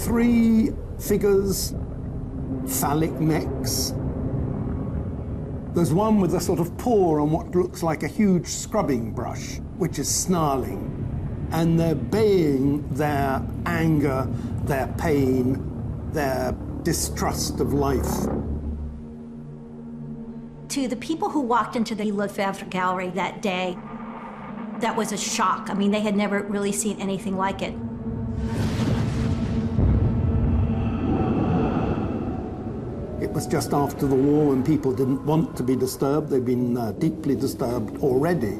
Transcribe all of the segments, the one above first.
3 figures, phallic mechs. There's one with a sort of paw on what looks like a huge scrubbing brush, which is snarling. And they're baying their anger, their pain, their distrust of life. To the people who walked into the Lefebvre Gallery that day, that was a shock. I mean, they had never really seen anything like it. It was just after the war when people didn't want to be disturbed. They'd been deeply disturbed already.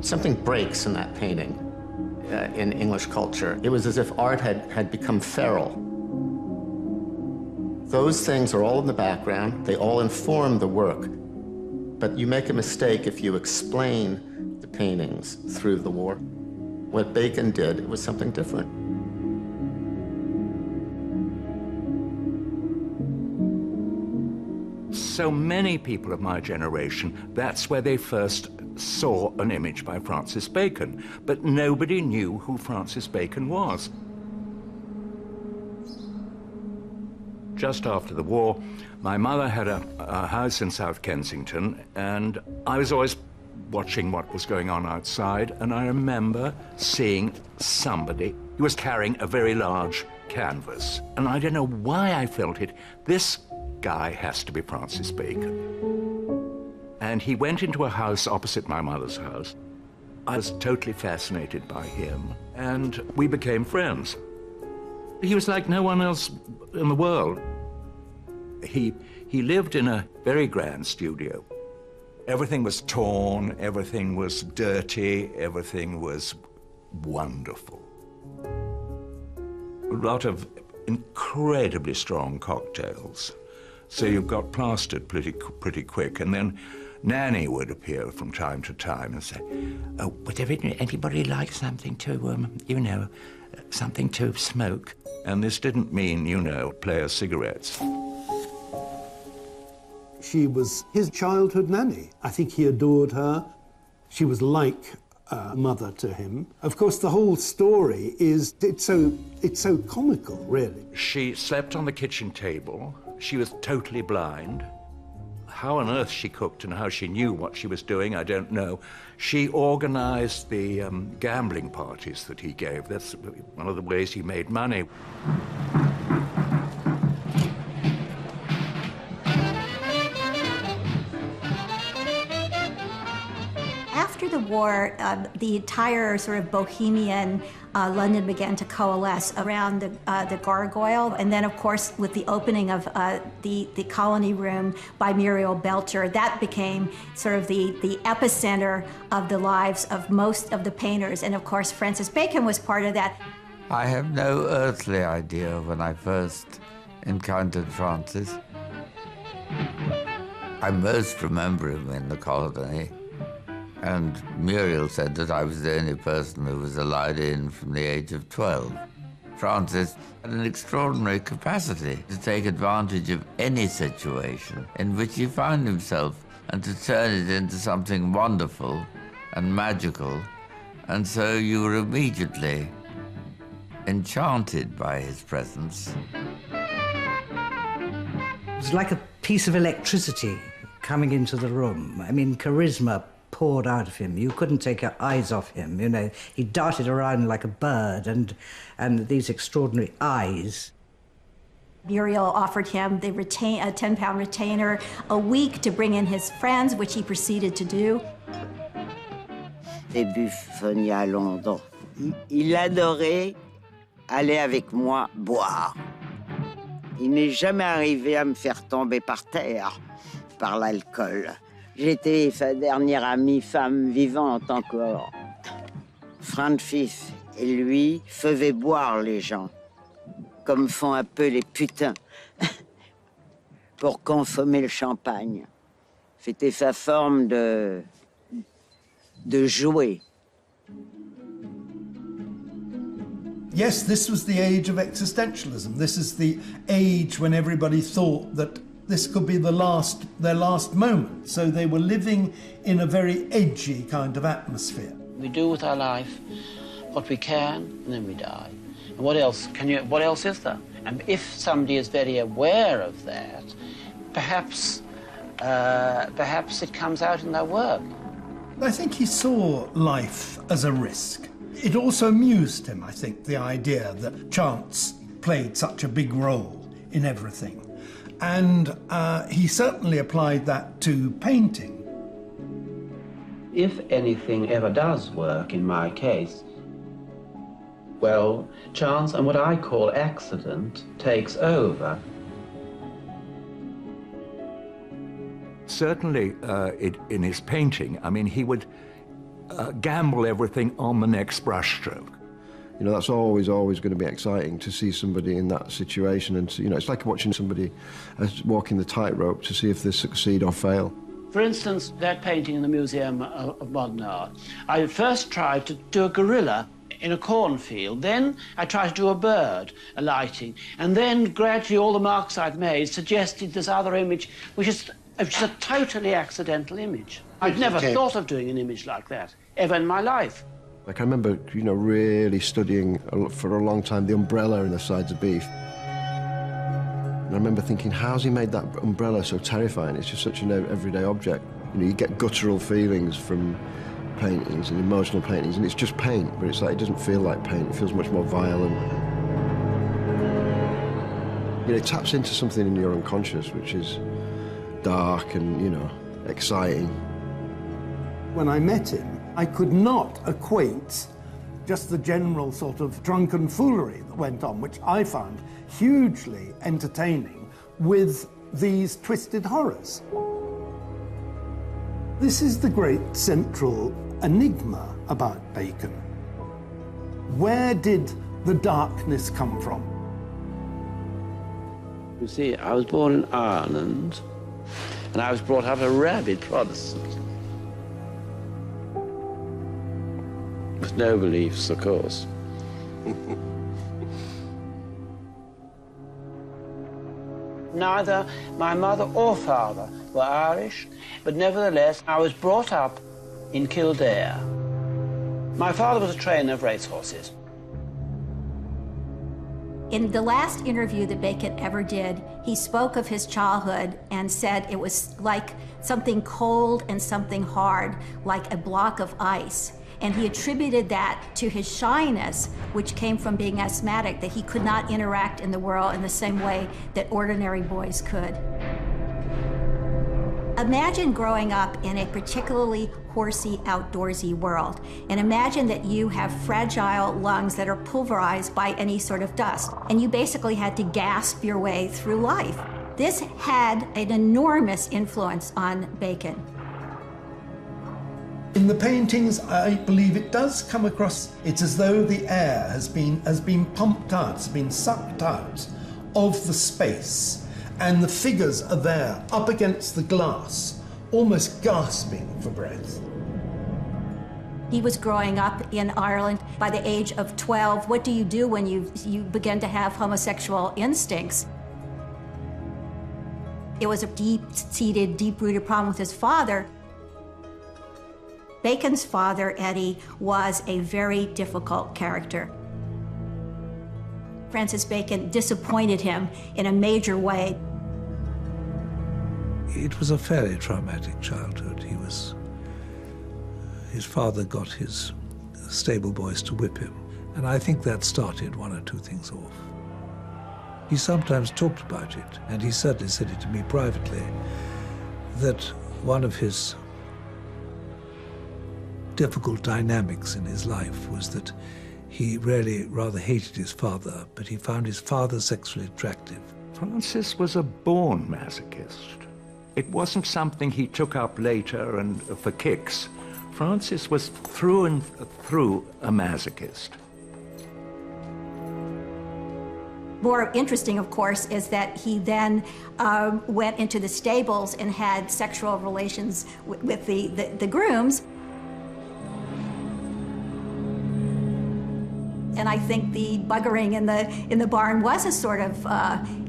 Something breaks in that painting in English culture. It was as if art had become feral. Those things are all in the background. They all inform the work. But you make a mistake if you explain the paintings through the war. What Bacon did, it was something different. So many people of my generation, that's where they first saw an image by Francis Bacon. But nobody knew who Francis Bacon was. Just after the war, my mother had a house in South Kensington, and I was always watching what was going on outside, and I remember seeing somebody who was carrying a very large canvas. And I don't know why I felt it. This guy has to be Francis Bacon. And he went into a house opposite my mother's house. I was totally fascinated by him, and we became friends. He was like no one else in the world. He lived in a very grand studio. Everything was torn, everything was dirty, everything was wonderful. A lot of incredibly strong cocktails. So you got plastered pretty quick, and then Nanny would appear from time to time and say, "Oh, would anybody like something to, something to smoke?" And this didn't mean, player cigarettes. She was his childhood nanny. I think he adored her. She was like a mother to him. Of course, the whole story is, it's so comical, really. She slept on the kitchen table. She was totally blind. How on earth she cooked and how she knew what she was doing, I don't know. She organized the gambling parties that he gave. That's one of the ways he made money. After the war, the entire sort of bohemian London began to coalesce around the Gargoyle, and then, of course, with the opening of the Colony Room by Muriel Belcher, that became sort of the epicenter of the lives of most of the painters, and of course, Francis Bacon was part of that. I have no earthly idea when I first encountered Francis. I most remember him in the Colony. And Muriel said that I was the only person who was allowed in from the age of 12. Francis had an extraordinary capacity to take advantage of any situation in which he found himself and to turn it into something wonderful and magical. And so you were immediately enchanted by his presence. It was like a piece of electricity coming into the room. I mean, charisma poured out of him. You couldn't take your eyes off him, He darted around like a bird, and these extraordinary eyes. Muriel offered him a 10-pound retainer a week to bring in his friends, which he proceeded to do. Des buffonies à Londres. Il adorait aller avec moi boire. Il n'est jamais arrivé à me faire tomber par terre par l'alcool. J'étais sa dernière amie femme vivante encore. Francis et lui faisaient boire les gens, comme font un peu les putains, pour consommer le champagne. C'était sa forme de jouer. Yes, this was the age of existentialism. This is the age when everybody thought that this could be their last moment. So they were living in a very edgy kind of atmosphere. We do with our life what we can, and then we die. What else is there? And if somebody is very aware of that, perhaps it comes out in their work. I think he saw life as a risk. It also amused him, I think, the idea that chance played such a big role in everything. And he certainly applied that to painting. If anything ever does work in my case, well, chance and what I call accident takes over. Certainly in his painting, I mean, he would gamble everything on the next brushstroke. You know, that's always going to be exciting to see somebody in that situation. And, you know, it's like watching somebody walking the tightrope to see if they succeed or fail. For instance, that painting in the Museum of Modern Art, I first tried to do a gorilla in a cornfield. Then I tried to do a bird alighting. And then gradually all the marks I'd made suggested this other image, which is a totally accidental image. I'd never thought of doing an image like that, ever in my life. Like, I remember, you know, really studying for a long time the umbrella in The Sides of Beef. And I remember thinking, how's he made that umbrella so terrifying? It's just such an everyday object. You know, you get guttural feelings from paintings and emotional paintings, and it's just paint, but it's like, it doesn't feel like paint. It feels much more violent. You know, it taps into something in your unconscious, which is dark and, you know, exciting. When I met him, I could not equate just the general sort of drunken foolery that went on, which I found hugely entertaining, with these twisted horrors. This is the great central enigma about Bacon. Where did the darkness come from? You see, I was born in Ireland, and I was brought up a rabid Protestant. With no beliefs, of course. Neither my mother or father were Irish, but nevertheless, I was brought up in Kildare. My father was a trainer of racehorses. In the last interview that Bacon ever did, he spoke of his childhood and said it was like something cold and something hard, like a block of ice. And he attributed that to his shyness, which came from being asthmatic, that he could not interact in the world in the same way that ordinary boys could. Imagine growing up in a particularly horsey, outdoorsy world, and imagine that you have fragile lungs that are pulverized by any sort of dust, and you basically had to gasp your way through life. This had an enormous influence on Bacon. In the paintings, I believe it does come across, it's as though the air has been pumped out, has been sucked out of the space, and the figures are there, up against the glass, almost gasping for breath. He was growing up in Ireland by the age of 12. What do you do when you begin to have homosexual instincts? It was a deep-seated, deep-rooted problem with his father. Bacon's father, Eddie, was a very difficult character. Francis Bacon disappointed him in a major way. It was a fairly traumatic childhood. His father got his stable boys to whip him, and I think that started one or two things off. He sometimes talked about it, and he certainly said it to me privately, that one of his difficult dynamics in his life was that he really rather hated his father, but he found his father sexually attractive. Francis was a born masochist. It wasn't something he took up later and for kicks. Francis was through and through a masochist. More interesting, of course, is that he then went into the stables and had sexual relations with the grooms. And I think the buggering in the barn was a sort of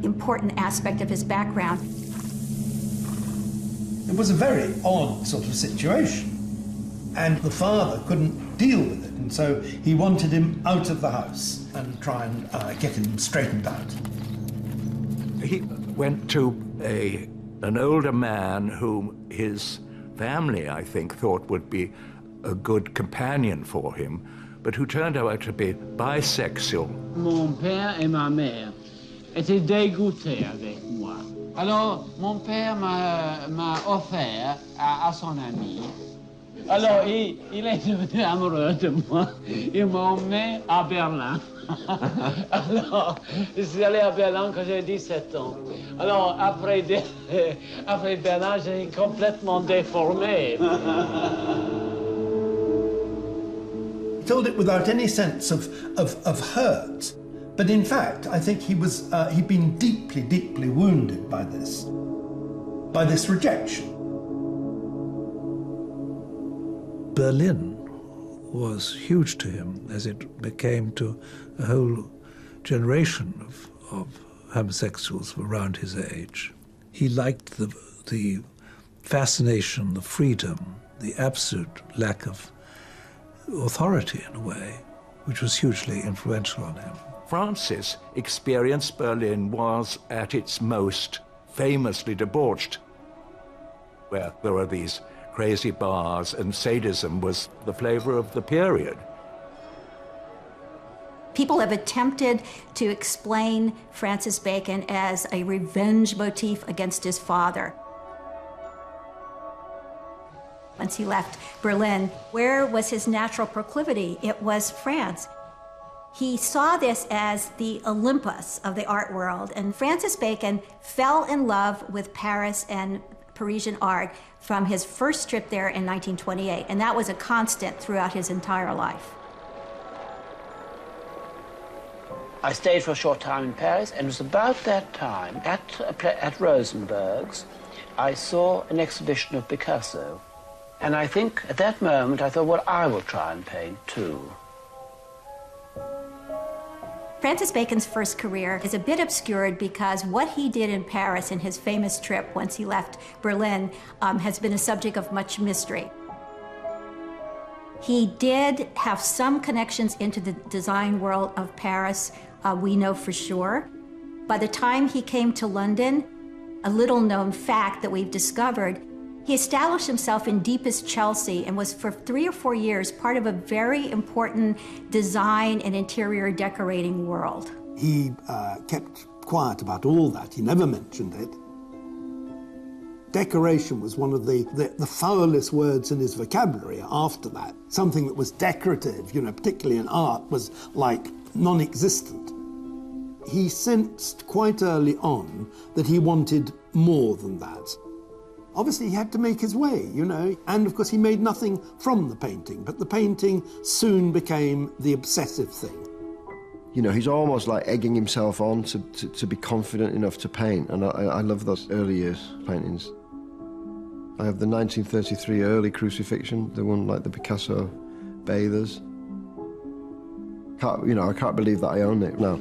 important aspect of his background. It was a very odd sort of situation, and the father couldn't deal with it, and so he wanted him out of the house and try and get him straightened out. He went to an older man whom his family, I think, thought would be a good companion for him, but who turned out to be bisexual. Mon père et ma mère étaient dégoûtés avec moi. Alors, mon père m'a offert à son ami. Alors, il est devenu amoureux de moi. Il m'a emmené à Berlin. Alors, je suis allé à Berlin quand j'ai 17 ans. Alors, après Berlin, j'ai complètement déformé. He told it without any sense of hurt. But in fact, I think he'd been deeply, deeply wounded by this rejection. Berlin was huge to him, as it became to a whole generation of homosexuals around his age. He liked the fascination, the freedom, the absolute lack of authority in a way, which was hugely influential on him. Francis' experience Berlin was at its most famously debauched, where there were these crazy bars and sadism was the flavor of the period. People have attempted to explain Francis Bacon as a revenge motif against his father. Once he left Berlin, where was his natural proclivity? It was France. He saw this as the Olympus of the art world, and Francis Bacon fell in love with Paris and Parisian art from his first trip there in 1928, and that was a constant throughout his entire life. I stayed for a short time in Paris, and it was about that time, at Rosenberg's, I saw an exhibition of Picasso. And I think at that moment I thought, well, I will try and paint too. Francis Bacon's first career is a bit obscured because what he did in Paris in his famous trip once he left Berlin has been a subject of much mystery. He did have some connections into the design world of Paris, we know for sure. By the time he came to London, a little known fact that we've discovered, he established himself in deepest Chelsea and was for 3 or 4 years part of a very important design and interior decorating world. He kept quiet about all that. He never mentioned it. Decoration was one of the foulest words in his vocabulary after that. Something that was decorative, particularly in art, was like non-existent. He sensed quite early on that he wanted more than that. Obviously, he had to make his way, and of course he made nothing from the painting, but the painting soon became the obsessive thing. He's almost like egging himself on to be confident enough to paint, and I love those early years paintings. I have the 1933 early crucifixion, the one like the Picasso bathers. I can't believe that I own it now.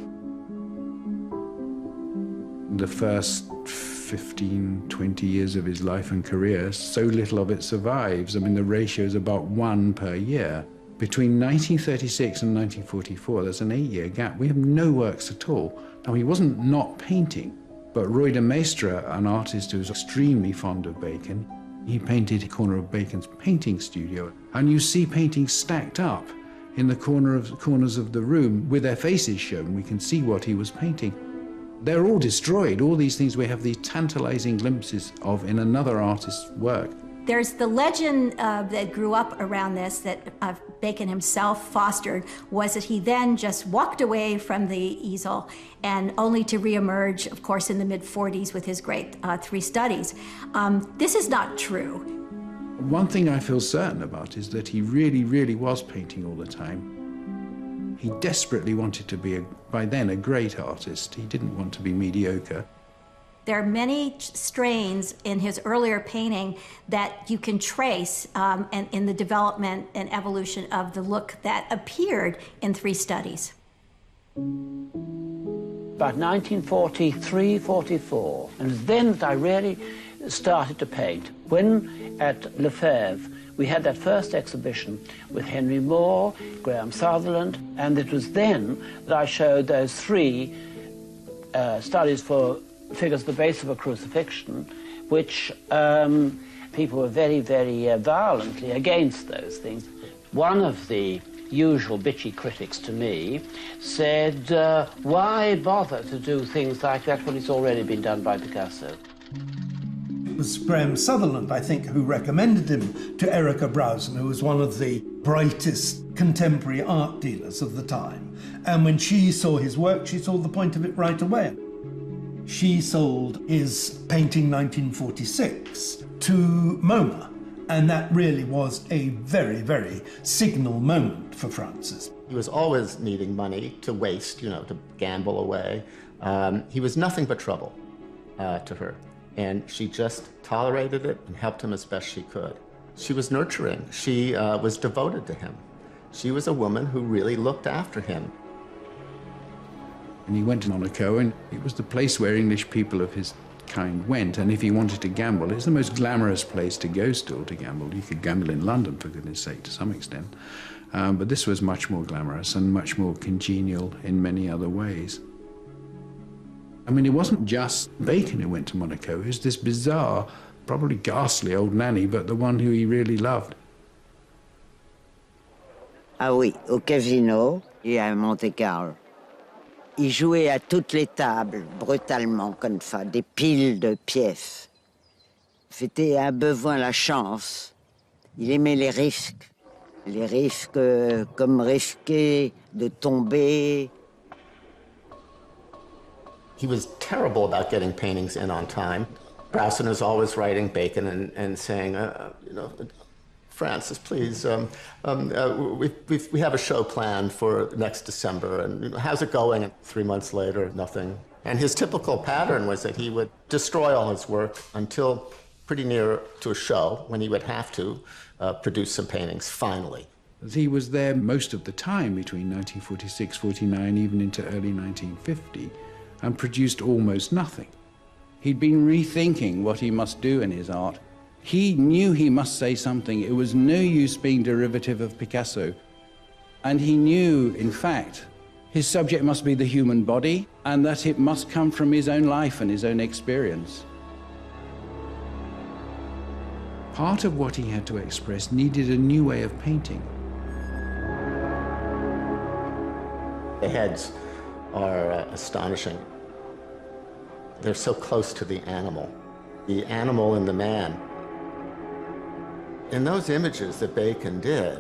The first 15, 20 years of his life and career, so little of it survives. I mean, the ratio is about 1 per year. Between 1936 and 1944, there's an 8-year gap. We have no works at all. Now, he wasn't not painting, but Roy de Maistre, an artist who was extremely fond of Bacon, he painted a corner of Bacon's painting studio. And you see paintings stacked up in the corners of the room with their faces shown. We can see what he was painting. They're all destroyed. All these things we have these tantalizing glimpses of in another artist's work. There's the legend that grew up around this that Bacon himself fostered, was that he then just walked away from the easel and only to reemerge, of course, in the mid-40s with his great 3 studies. This is not true. One thing I feel certain about is that he really, really was painting all the time. He desperately wanted to be, by then, a great artist. He didn't want to be mediocre. There are many strains in his earlier painting that you can trace in the development and evolution of the look that appeared in 3 studies. About 1943, 44, and then I really started to paint. When at Lefebvre, We had that first exhibition with Henry Moore, Graham Sutherland, and it was then that I showed those three studies for figures at the base of a crucifixion, which people were very, very violently against those things. One of the usual bitchy critics to me said, why bother to do things like that when it's already been done by Picasso? It was Graham Sutherland, I think, who recommended him to Erica Browson, who was one of the brightest contemporary art dealers of the time. And when she saw his work, she saw the point of it right away. She sold his painting 1946 to MoMA, and that really was a very, very signal moment for Francis. He was always needing money to waste, you know, to gamble away. He was nothing but trouble to her, and she just tolerated it and helped him as best she could. She was nurturing. She was devoted to him. She was a woman who really looked after him. And he went to Monaco, and it was the place where English people of his kind went. And if he wanted to gamble, it's the most glamorous place to go still to gamble. You could gamble in London, for goodness sake, to some extent. But this was much more glamorous and much more congenial in many other ways. I mean, it wasn't just Bacon who went to Monaco. It was this bizarre, probably ghastly old nanny, but the one who he really loved. Ah oui, au casino et à Monte Carlo. Il jouait à toutes les tables, brutalement, comme ça, des piles de pièces. C'était un besoin la chance. Il aimait les risques comme risquer de tomber. He was terrible about getting paintings in on time. Browson was always writing Bacon and saying, you know, Francis, please, we have a show planned for next December, and you know, how's it going? And 3 months later, nothing. And his typical pattern was that he would destroy all his work until pretty near to a show, when he would have to produce some paintings, finally. He was there most of the time between 1946, 49, even into early 1950, and produced almost nothing. He'd been rethinking what he must do in his art. He knew he must say something. It was no use being derivative of Picasso. And he knew, in fact, his subject must be the human body, and that it must come from his own life and his own experience. Part of what he had to express needed a new way of painting. The heads are astonishing. They're so close to the animal and the man. In those images that Bacon did,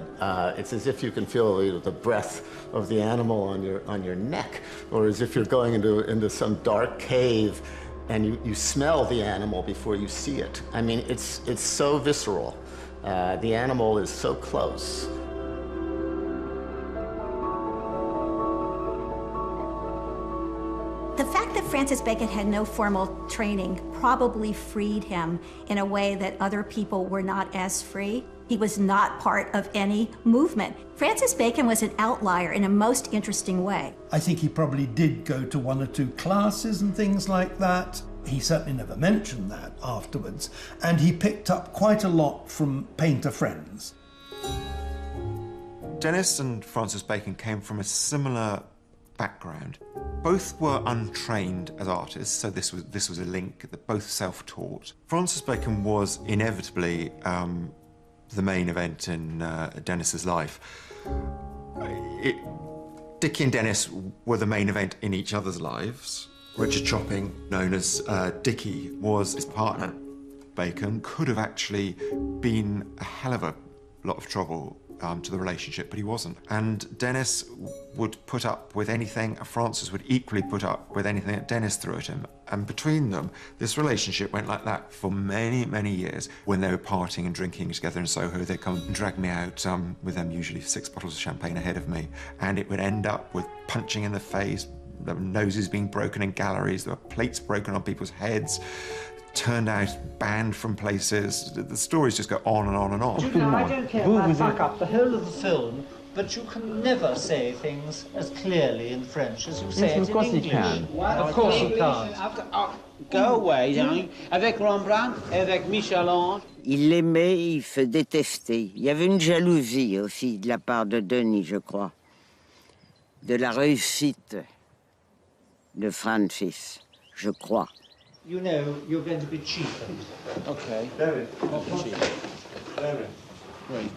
it's as if you can feel the breath of the animal on your neck, or as if you're going into some dark cave and you smell the animal before you see it. I mean, it's so visceral. The animal is so close. The fact that Francis Bacon had no formal training probably freed him in a way that other people were not as free. He was not part of any movement. Francis Bacon was an outlier in a most interesting way. I think he probably did go to 1 or 2 classes and things like that. He certainly never mentioned that afterwards. And he picked up quite a lot from painter friends. Denis and Francis Bacon came from a similar background. Both were untrained as artists, so this was a link, that both self-taught. Francis Bacon was inevitably the main event in Denis's life. Dickie and Denis were the main event in each other's lives. Richard Chopping, known as Dickie, was his partner. Bacon could have actually been a hell of a lot of trouble to the relationship, but he wasn't. And Denis would put up with anything, and Francis would equally put up with anything that Denis threw at him. And between them, this relationship went like that for many, many years. When they were partying and drinking together in Soho, they'd come and drag me out with them, usually 6 bottles of champagne ahead of me. And it would end up with punching in the face, there were noses being broken in galleries, there were plates broken on people's heads, turned out, banned from places. The stories just go on and on and on. I don't care if I fuck up the whole of the film, but you can never say things as clearly in French as you say it in English. Of course you can. Go away, darling. Avec Rembrandt, avec Michel-Ange. Il l'aimait, il se détestait. Il y avait une jalousie aussi de la part de Denis, je crois, de la réussite de Francis, je crois. You know, you're going to be cheapened. Okay. Very. Very. Great.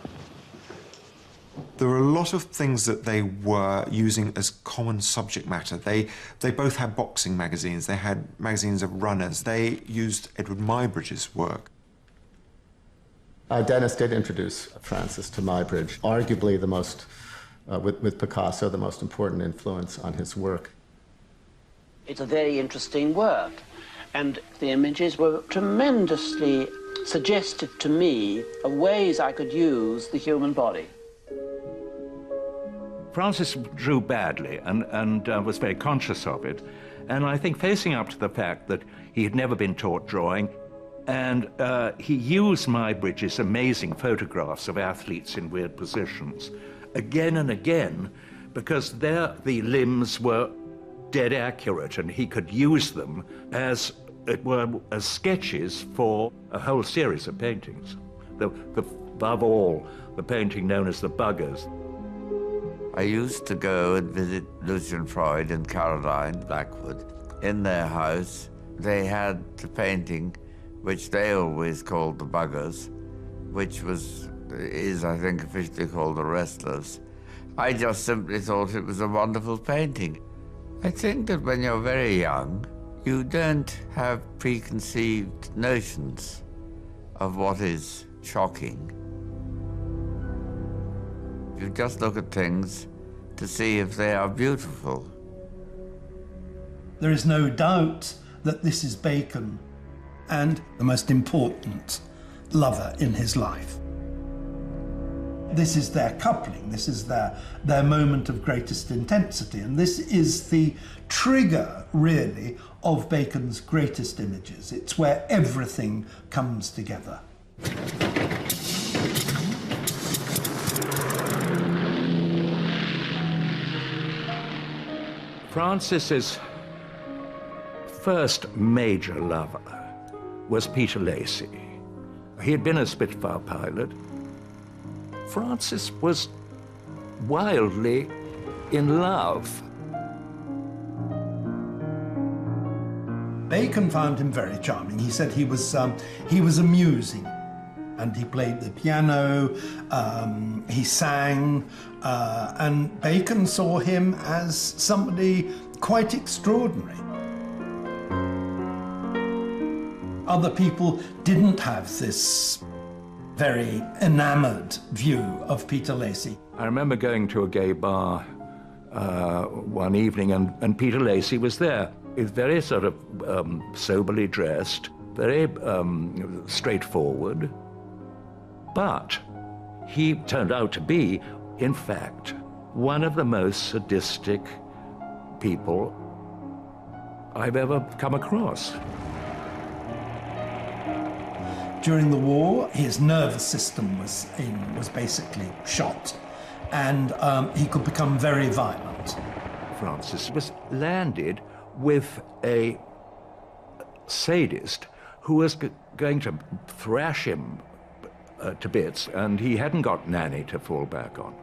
There were a lot of things that they were using as common subject matter. They both had boxing magazines. They had magazines of runners. They used Edward Muybridge's work. Denis did introduce Francis to Muybridge, arguably the most, with Picasso, the most important influence on his work. It's a very interesting work, and the images were tremendously suggestive to me of ways I could use the human body. Francis drew badly and was very conscious of it, and I think facing up to the fact that he had never been taught drawing, and he used Muybridge's amazing photographs of athletes in weird positions again and again, because the limbs were dead accurate, and he could use them as it were as sketches for a whole series of paintings. Above all, the painting known as The Buggers. I used to go and visit Lucian Freud and Caroline Blackwood. In their house, they had the painting, which they always called The Buggers, which is, I think, officially called The Wrestlers. I just simply thought it was a wonderful painting. I think that when you're very young, you don't have preconceived notions of what is shocking. You just look at things to see if they are beautiful. There is no doubt that this is Bacon and the most important lover in his life. This is their coupling, this is their moment of greatest intensity, and this is the trigger, really, of Bacon's greatest images. It's where everything comes together. Francis's first major lover was Peter Lacey. He had been a Spitfire pilot. Francis was wildly in love. Bacon found him very charming. He said he was amusing, and he played the piano, he sang, and Bacon saw him as somebody quite extraordinary. Other people didn't have this very enamored view of Peter Lacey. I remember going to a gay bar one evening, and Peter Lacey was there. He's very sort of soberly dressed, very straightforward, but he turned out to be, in fact, one of the most sadistic people I've ever come across. During the war, his nervous system was basically shot, and he could become very violent. Francis was landed with a sadist who was going to thrash him to bits, and he hadn't got Nanny to fall back on.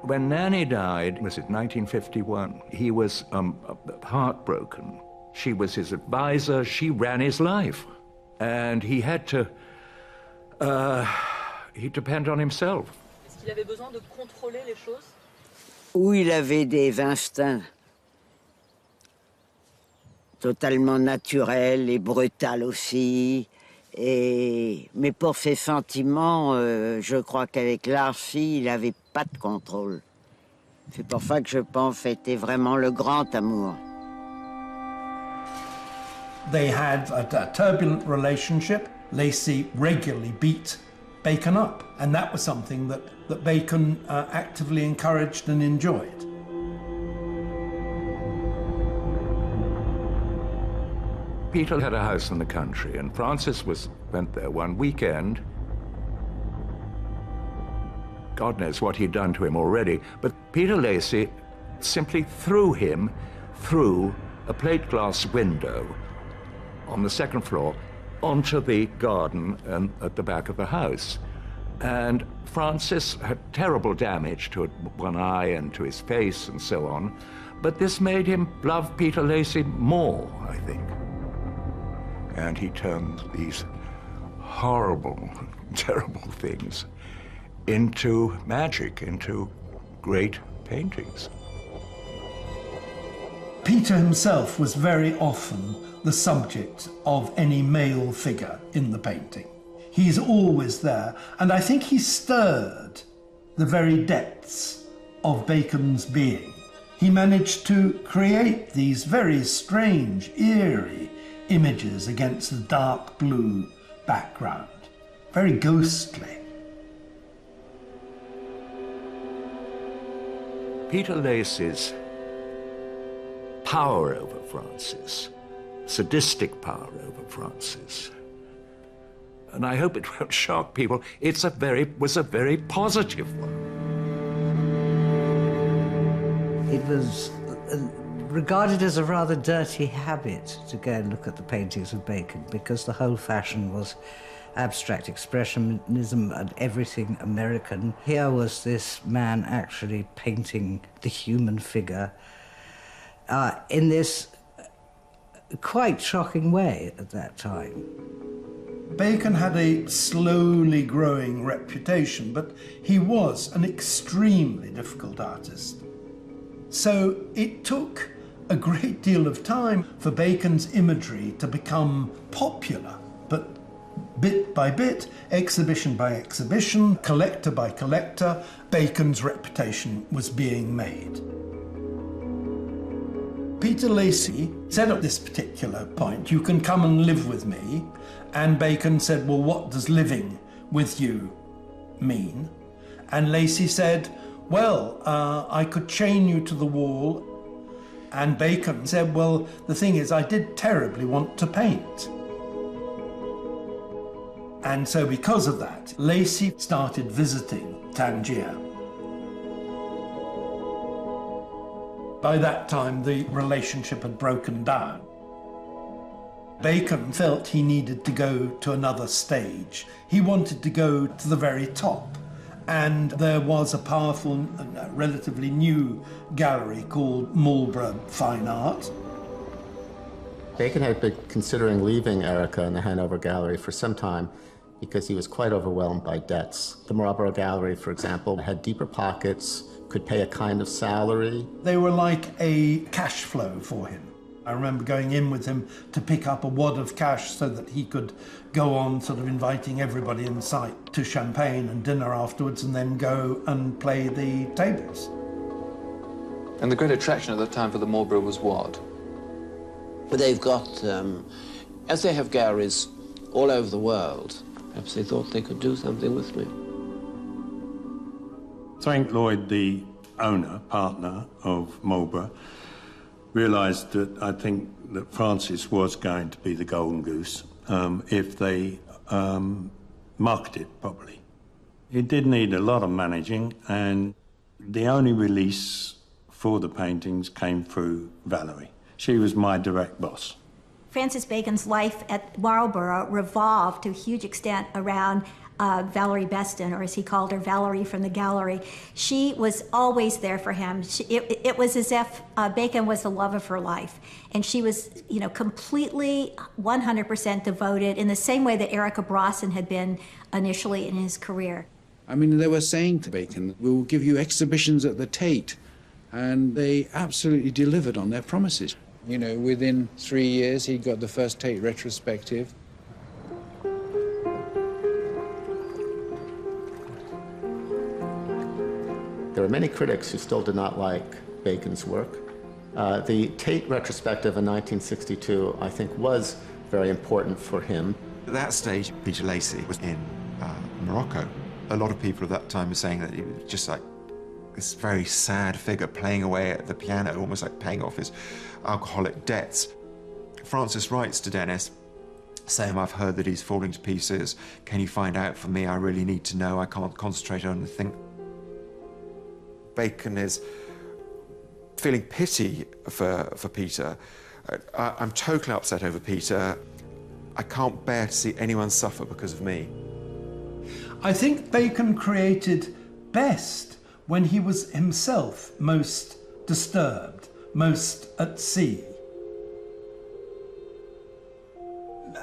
When Nanny died, was it 1951, he was heartbroken. She was his advisor, she ran his life. And he had to depend on himself. Est-ce qu'il avait besoin de contrôler les choses? Où il avait des instincts totalement naturels et brutals aussi. Mais pour ses sentiments, je crois qu'avec l'Archie, il n'avait pas de contrôle. C'est pour ça que je pense que c'était vraiment le grand amour. They had a turbulent relationship. Lacey regularly beat Bacon up, and that was something that Bacon actively encouraged and enjoyed. Peter had a house in the country, and Francis went there one weekend. God knows what he'd done to him already, but Peter Lacey simply threw him through a plate glass window on the second floor onto the garden at the back of the house. And Francis had terrible damage to one eye and to his face and so on, but this made him love Peter Lacy more, I think. And he turned these horrible, terrible things into magic, into great paintings. Peter himself was very often the subject of any male figure in the painting. He's always there, and I think he stirred the very depths of Bacon's being. He managed to create these very strange, eerie images against a dark blue background, very ghostly. Peter Lacy's power over Francis, sadistic power over Francis, and I hope it won't shock people, was a very positive one. It was regarded as a rather dirty habit to go and look at the paintings of Bacon, because the whole fashion was abstract expressionism and everything American. Here was this man actually painting the human figure in this quite shocking way at that time. Bacon had a slowly growing reputation, but he was an extremely difficult artist. So it took a great deal of time for Bacon's imagery to become popular, but bit by bit, exhibition by exhibition, collector by collector, Bacon's reputation was being made. Peter Lacy said at this particular point, "You can come and live with me." And Bacon said, "Well, what does living with you mean?" And Lacy said, "Well, I could chain you to the wall." And Bacon said, "Well, the thing is, I did terribly want to paint." And so because of that, Lacy started visiting Tangier. By that time, the relationship had broken down. Bacon felt he needed to go to another stage. He wanted to go to the very top. And there was a powerful, relatively new gallery called Marlborough Fine Art. Bacon had been considering leaving Erica and the Hanover Gallery for some time because he was quite overwhelmed by debts. The Marlborough Gallery, for example, had deeper pockets, could pay a kind of salary. They were like a cash flow for him. I remember going in with him to pick up a wad of cash so that he could go on sort of inviting everybody in sight to champagne and dinner afterwards, and then go and play the tables. And the great attraction at that time for the Marlborough was what? But they've got, as they have galleries all over the world, perhaps they thought they could do something with me. Frank Lloyd, the owner, partner of Marlborough, realised that I think that Francis was going to be the golden goose if they marketed it properly. It did need a lot of managing, and the only release for the paintings came through Valerie. She was my direct boss. Francis Bacon's life at Marlborough revolved to a huge extent around Valerie Beston, or as he called her, Valerie from the gallery. She was always there for him. It was as if Bacon was the love of her life. And she was, you know, completely 100% devoted in the same way that Erica Brawson had been initially in his career. I mean, they were saying to Bacon, "We'll give you exhibitions at the Tate." And they absolutely delivered on their promises. You know, within 3 years, he got the first Tate retrospective. There were many critics who still did not like Bacon's work. The Tate retrospective in 1962, I think, was very important for him. At that stage, Peter Lacy was in Morocco. A lot of people at that time were saying that he was just like this very sad figure playing away at the piano, almost like paying off his alcoholic debts. Francis writes to Dennis, saying, "I've heard that he's falling to pieces. Can you find out for me? I really need to know. I can't concentrate on anything." Bacon is feeling pity for Peter. I'm totally upset over Peter. I can't bear to see anyone suffer because of me. I think Bacon created best when he was himself most disturbed, most at sea.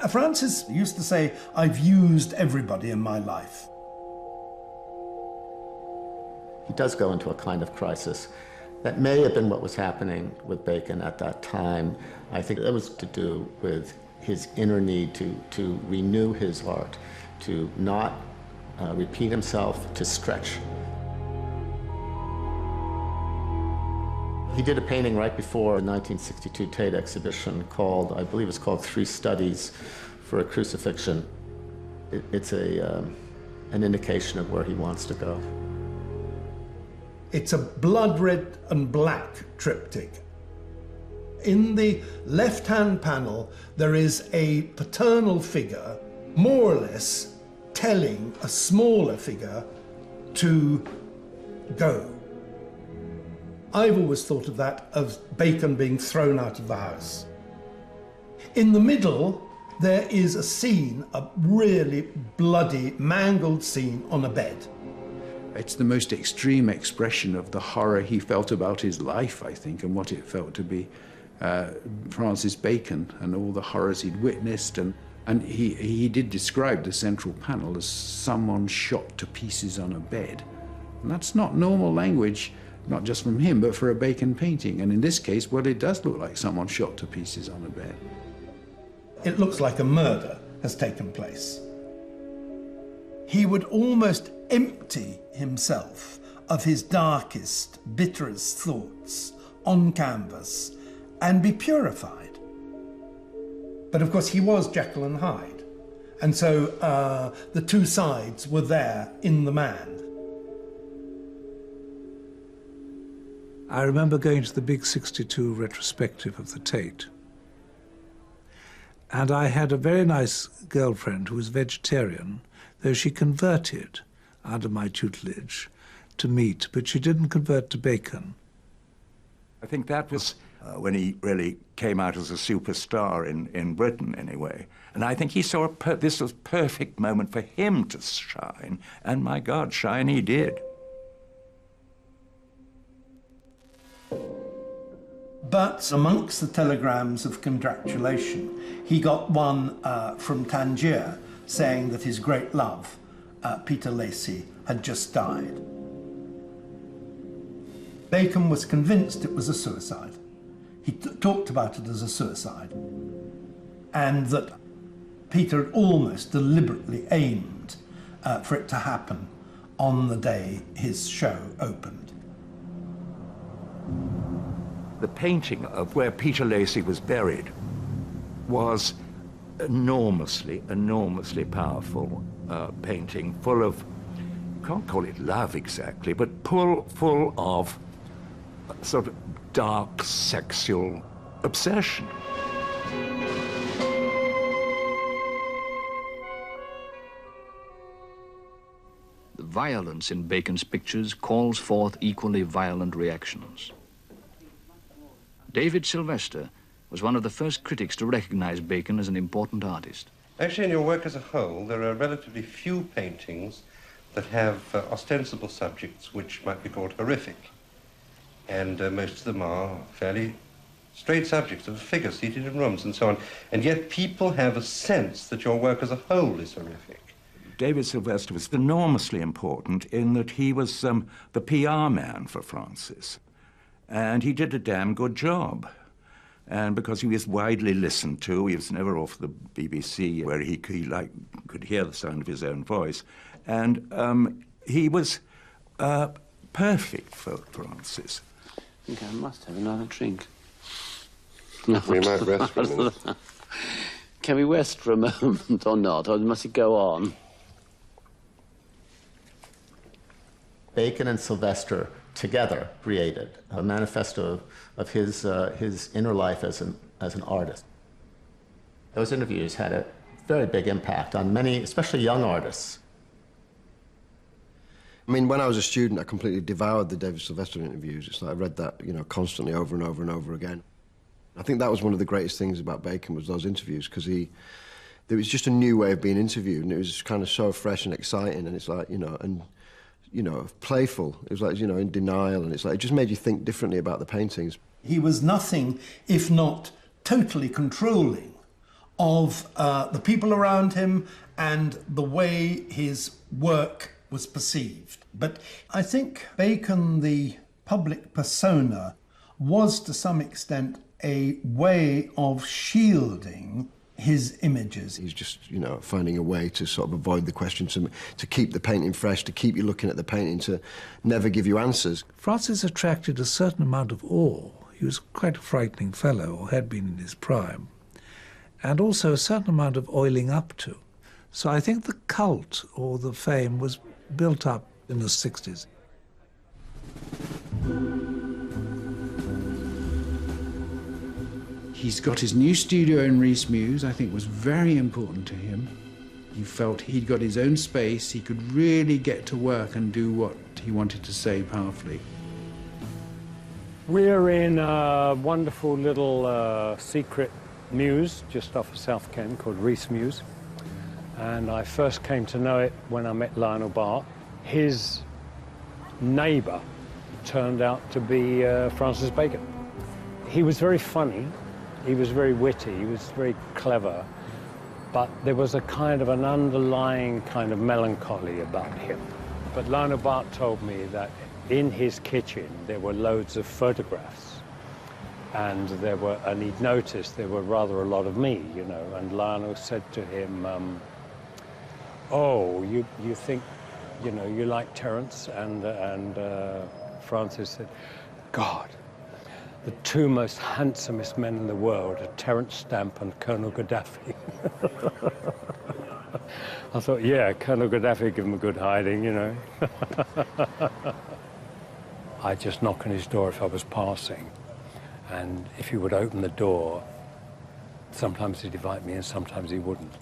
Francis used to say, "I've used everybody in my life." He does go into a kind of crisis. That may have been what was happening with Bacon at that time. I think that was to do with his inner need to renew his art, to not repeat himself, to stretch. He did a painting right before the 1962 Tate exhibition called, I believe it's called 3 Studies for a Crucifixion. It's an indication of where he wants to go. It's a blood red and black triptych. In the left-hand panel, there is a paternal figure, more or less telling a smaller figure to go. I've always thought of that as Bacon being thrown out of the house. In the middle, there is a scene, a really bloody, mangled scene on a bed. It's the most extreme expression of the horror he felt about his life, I think, and what it felt to be Francis Bacon and all the horrors he'd witnessed. And he did describe the central panel as someone shot to pieces on a bed. And that's not normal language, not just from him, but for a Bacon painting. And in this case, well, it does look like someone shot to pieces on a bed. It looks like a murder has taken place. He would almost empty himself of his darkest, bitterest thoughts on canvas and be purified. But of course, he was Jekyll and Hyde. And so the two sides were there in the man. I remember going to the big 62 retrospective of the Tate. And I had a very nice girlfriend who was vegetarian, though she converted under my tutelage to meat, but she didn't convert to bacon. I think that was when he really came out as a superstar in Britain, anyway. And I think he saw this was a perfect moment for him to shine, and my God, shine he did. But amongst the telegrams of congratulation, he got one from Tangier saying that his great love, Peter Lacy, had just died. Bacon was convinced it was a suicide. He talked about it as a suicide, and that Peter had almost deliberately aimed for it to happen on the day his show opened. The painting of where Peter Lacy was buried was enormously, enormously powerful painting, full of, can't call it love exactly, but full of sort of dark sexual obsession. The violence in Bacon's pictures calls forth equally violent reactions. David Sylvester was one of the first critics to recognize Bacon as an important artist. Actually, in your work as a whole, there are relatively few paintings that have ostensible subjects which might be called horrific. And most of them are fairly straight subjects of figures seated in rooms and so on. And yet people have a sense that your work as a whole is horrific. David Sylvester was enormously important in that he was the PR man for Francis. And he did a damn good job. And because he was widely listened to, he was never off the BBC where he could hear the sound of his own voice. And he was perfect for Francis. I think I must have another drink. We might rest for a minute. Can we rest for a moment or not, or must it go on? Bacon and Sylvester together created a manifesto of his inner life as an artist. Those interviews had a very big impact on many, especially young artists. I mean, when I was a student, I completely devoured the David Sylvester interviews. It's like I read that, constantly over and over and over again. I think that was one of the greatest things about Bacon was those interviews, because he It was just a new way of being interviewed, and it was kind of so fresh and exciting, and it's like, playful. It was like, in denial, and it's like, it just made you think differently about the paintings. He was nothing if not totally controlling of the people around him and the way his work was perceived. But I think Bacon, the public persona, was to some extent a way of shielding his images. He's just, finding a way to sort of avoid the question, to keep the painting fresh, to keep you looking at the painting, to never give you answers. Francis attracted a certain amount of awe. He was quite a frightening fellow, or had been in his prime, and also a certain amount of oiling up to. So I think the cult, or the fame, was built up in the 60s. He's got his new studio in Rhys Mews, I think was very important to him. He felt he'd got his own space, he could really get to work and do what he wanted to say powerfully. We're in a wonderful little secret mews just off of South Ken called Rhys Mews. And I first came to know it when I met Lionel Bart. His neighbour turned out to be Francis Bacon. He was very funny. He was very witty, he was very clever, but there was a kind of an underlying kind of melancholy about him. But Lionel Bart told me that in his kitchen there were loads of photographs, and he'd noticed there were rather a lot of me, and Lionel said to him, oh, you think, you like Terence? And Francis said, God, the two most handsomest men in the world are Terence Stamp and Colonel Gaddafi. I thought, yeah, Colonel Gaddafi give him a good hiding, I'd just knock on his door if I was passing, and if he would open the door, sometimes he'd invite me and sometimes he wouldn't.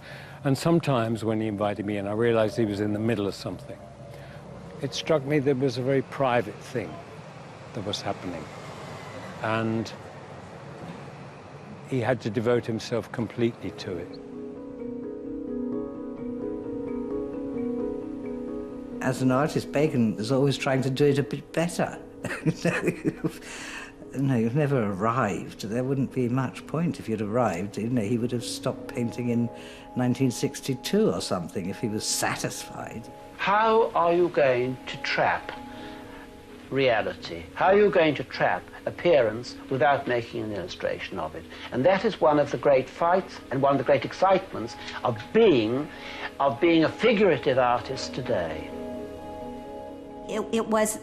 And sometimes when he invited me in, I realized he was in the middle of something. It struck me there was a very private thing that was happening. And he had to devote himself completely to it. As an artist, Bacon was always trying to do it a bit better. No, you've never arrived. There wouldn't be much point if you'd arrived. He would have stopped painting in 1962 or something if he was satisfied. How are you going to trap reality? How are you going to trap appearance without making an illustration of it? And that is one of the great fights and one of the great excitements of being a figurative artist today. It was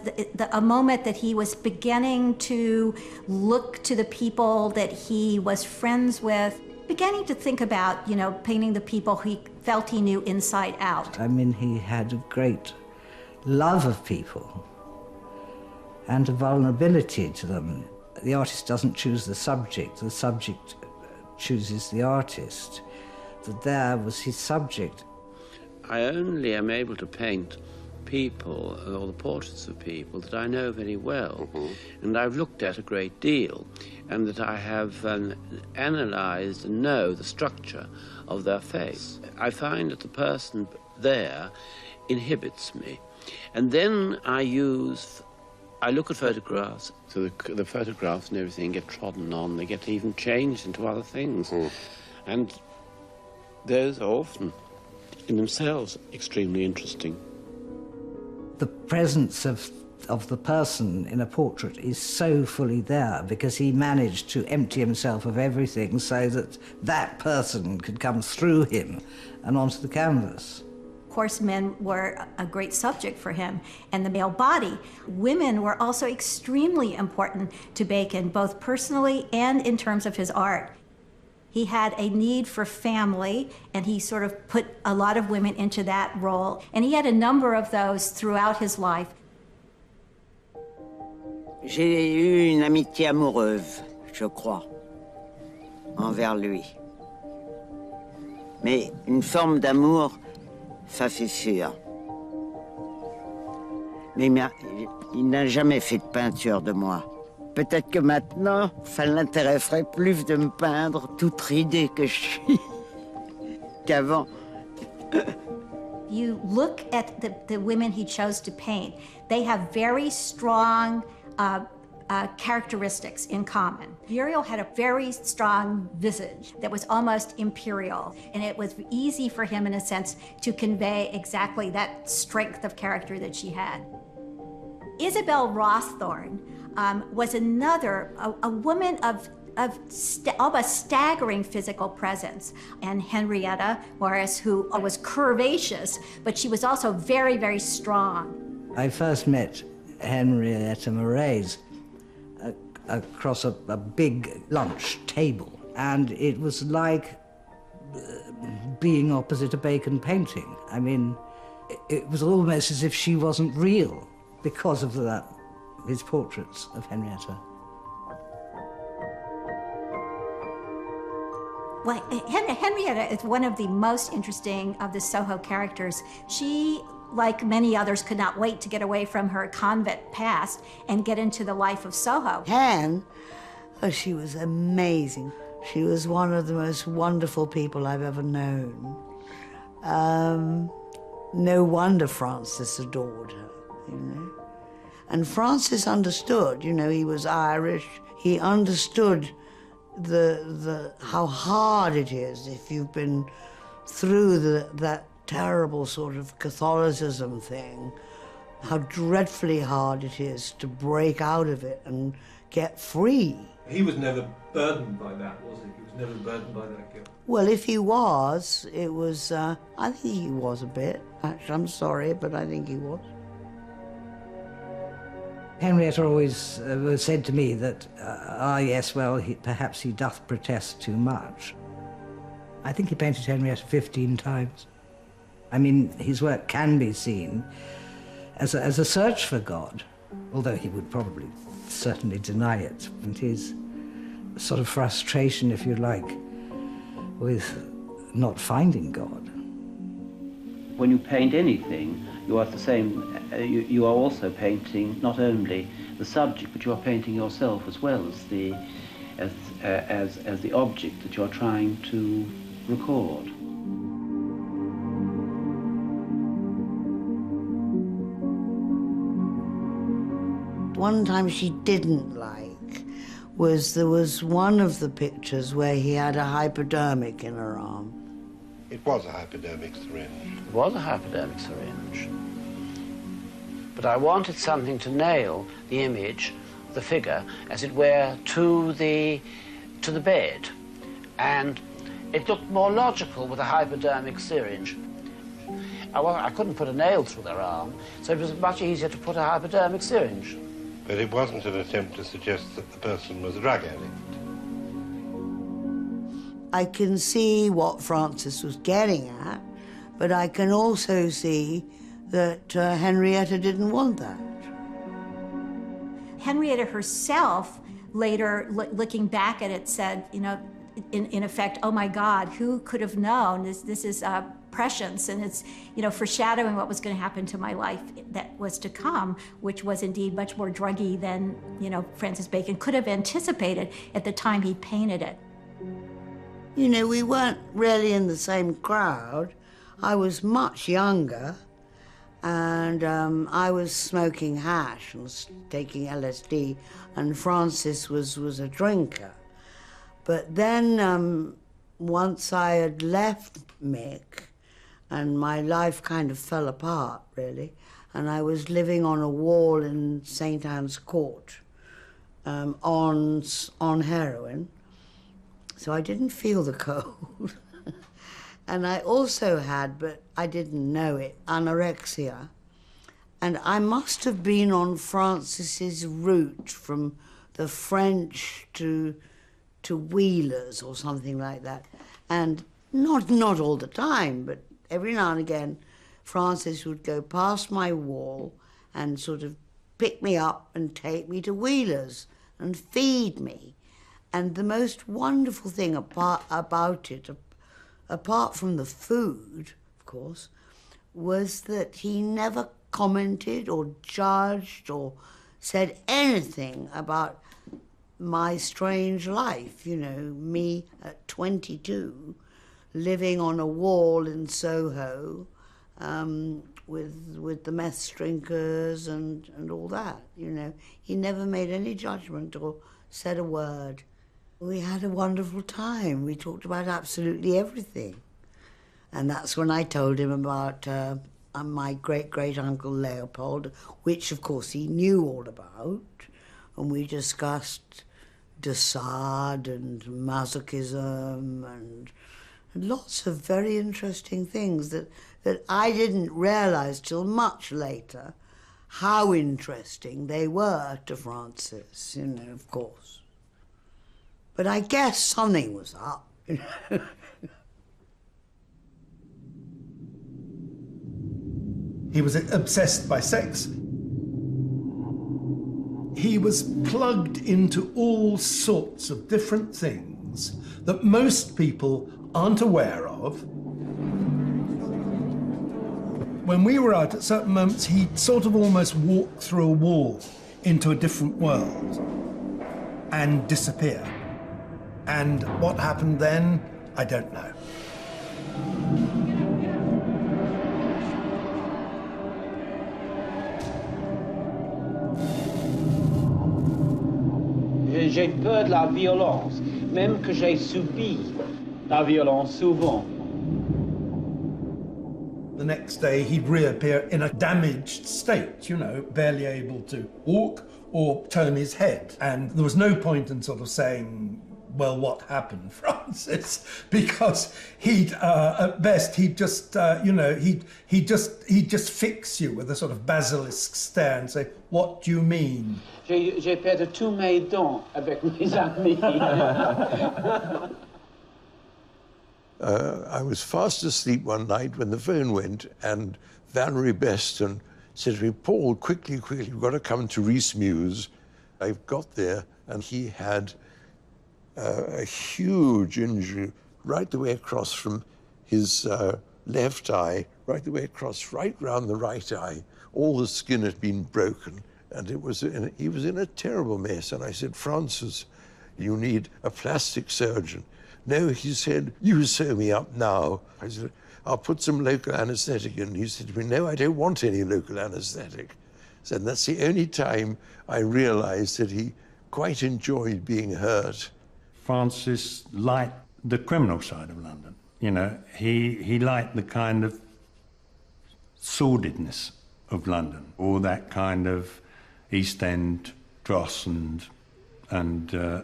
a moment that he was beginning to look to the people that he was friends with, beginning to think about, painting the people he felt he knew inside out. I mean, he had a great love of people and a vulnerability to them. The artist doesn't choose the subject chooses the artist. That there was his subject. I only am able to paint people, or the portraits of people that I know very well, and I've looked at a great deal, and that I have analysed and know the structure of their face. I find that the person there inhibits me, and then I look at photographs, so the photographs and everything get trodden on, they get even changed into other things, and those are often in themselves extremely interesting. The presence of the person in a portrait is so fully there because he managed to empty himself of everything so that that person could come through him and onto the canvas. Of course, men were a great subject for him, and the male body. Women were also extremely important to Bacon, both personally and in terms of his art. He had a need for family, and he sort of put a lot of women into that role. And he had a number of those throughout his life. J'ai eu une amitié amoureuse, je crois, envers lui. Mais une forme d'amour, ça c'est sûr. Mais il n'a jamais fait de peinture de moi. Peut-être que maintenant, ça ne l'intéresserait plus de me peindre, toute ridée que je suis. qu'avant. You look at the women he chose to paint, they have very strong characteristics in common. Muriel had a very strong visage that was almost imperial, and it was easy for him, in a sense, to convey exactly that strength of character that she had. Isabel Roththorn was another, a woman of almost staggering physical presence, and Henrietta Morris, who was curvaceous, but she was also very, very strong. I first met Henrietta Moraes across a big lunch table, and it was like being opposite a Bacon painting. I mean, it was almost as if she wasn't real because of his portraits of Henrietta. Well, Henrietta is one of the most interesting of the Soho characters. She, like many others, could not wait to get away from her convent past and get into the life of Soho. Hen, she was amazing. She was one of the most wonderful people I've ever known. No wonder Francis adored her, you know. And Francis understood, you know, he was Irish. He understood how hard it is if you've been through that terrible sort of Catholicism thing, how dreadfully hard it is to break out of it and get free. He was never burdened by that, was he? He was never burdened by that guilt. Well, if he was, it was, I think he was a bit. Actually, I'm sorry, but I think he was. Henrietta always said to me that, yes, well, perhaps he doth protest too much. I think he painted Henrietta 15 times. I mean, his work can be seen as a search for God, although he would probably certainly deny it, and his sort of frustration, if you like, with not finding God. When you paint anything, you are you are also painting not only the subject, but you are painting yourself as well as the object that you are trying to record. One time she didn't like there was one of the pictures where he had a hypodermic in her arm. It was a hypodermic syringe. It was a hypodermic syringe. But I wanted something to nail the image, the figure, as it were, to the bed. And it looked more logical with a hypodermic syringe. I couldn't put a nail through their arm, so it was much easier to put a hypodermic syringe. But it wasn't an attempt to suggest that the person was a drug addict. I can see what Francis was getting at, but I can also see that Henrietta didn't want that. Henrietta herself, later looking back at it, said, you know, in effect, oh my God, who could have known? This is prescience, and it's, you know, foreshadowing what was going to happen to my life that was to come, which was indeed much more druggy than, you know, Francis Bacon could have anticipated at the time he painted it. You know, we weren't really in the same crowd. I was much younger, and I was smoking hash and taking LSD, and Francis was a drinker. But then once I had left Mick, and my life kind of fell apart, really, and I was living on a wall in St. Anne's Court on heroin, so I didn't feel the cold. And I also had, but I didn't know it, anorexia. And I must have been on Francis's route from the French to Wheelers or something like that. And not all the time, but every now and again, Francis would go past my wall and sort of pick me up and take me to Wheelers and feed me. And the most wonderful thing about it, apart from the food, of course, was that he never commented or judged or said anything about my strange life, you know, me at 22, living on a wall in Soho with the meth drinkers and all that, you know. He never made any judgment or said a word. We had a wonderful time. We talked about absolutely everything. And that's when I told him about my great-great-uncle Leopold, which, of course, he knew all about. And we discussed de Sade and masochism and lots of very interesting things that I didn't realise till much later how interesting they were to Francis, you know, of course. But I guess something was up, you know. He was obsessed by sex. He was plugged into all sorts of different things that most people aren't aware of. When we were out at certain moments, he'd sort of almost walk through a wall into a different world and disappear. And what happened then, I don't know. J'ai peur de la violence, même que j'ai subi la violence souvent. The next day, he'd reappear in a damaged state, you know, barely able to walk or turn his head. And there was no point in sort of saying, well, what happened, Francis? Because he'd, at best, he'd just, you know, he'd just fix you with a sort of basilisk stare and say, what do you mean? J'ai perdu tous mes dents avec mes amis. I was fast asleep one night when the phone went, and Valerie Beston said to me, Paul, quickly, you've got to come to Rhys Mews. I got there, and he had a huge injury right the way across from his left eye, right the way across, right round the right eye. All the skin had been broken, and he was in a terrible mess. And I said, Francis, you need a plastic surgeon. No, he said, you sew me up now. I said, I'll put some local anaesthetic in. He said to me, no, I don't want any local anaesthetic. So that's the only time I realised that he quite enjoyed being hurt. Francis liked the criminal side of London. You know, he liked the kind of sordidness of London, all that kind of East End dross and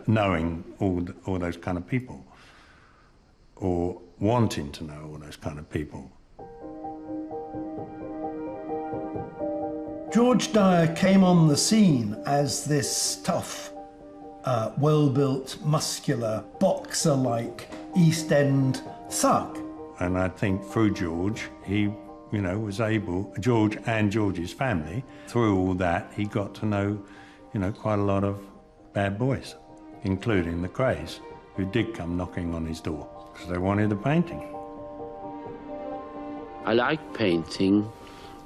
knowing all those kind of people, or wanting to know all those kind of people. George Dyer came on the scene as this tough, well-built, muscular, boxer-like East End thug. And I think through George, he, you know, was able, George and George's family, through all that, he got to know, you know, quite a lot of bad boys, including the Krays, who did come knocking on his door because they wanted a painting. I like painting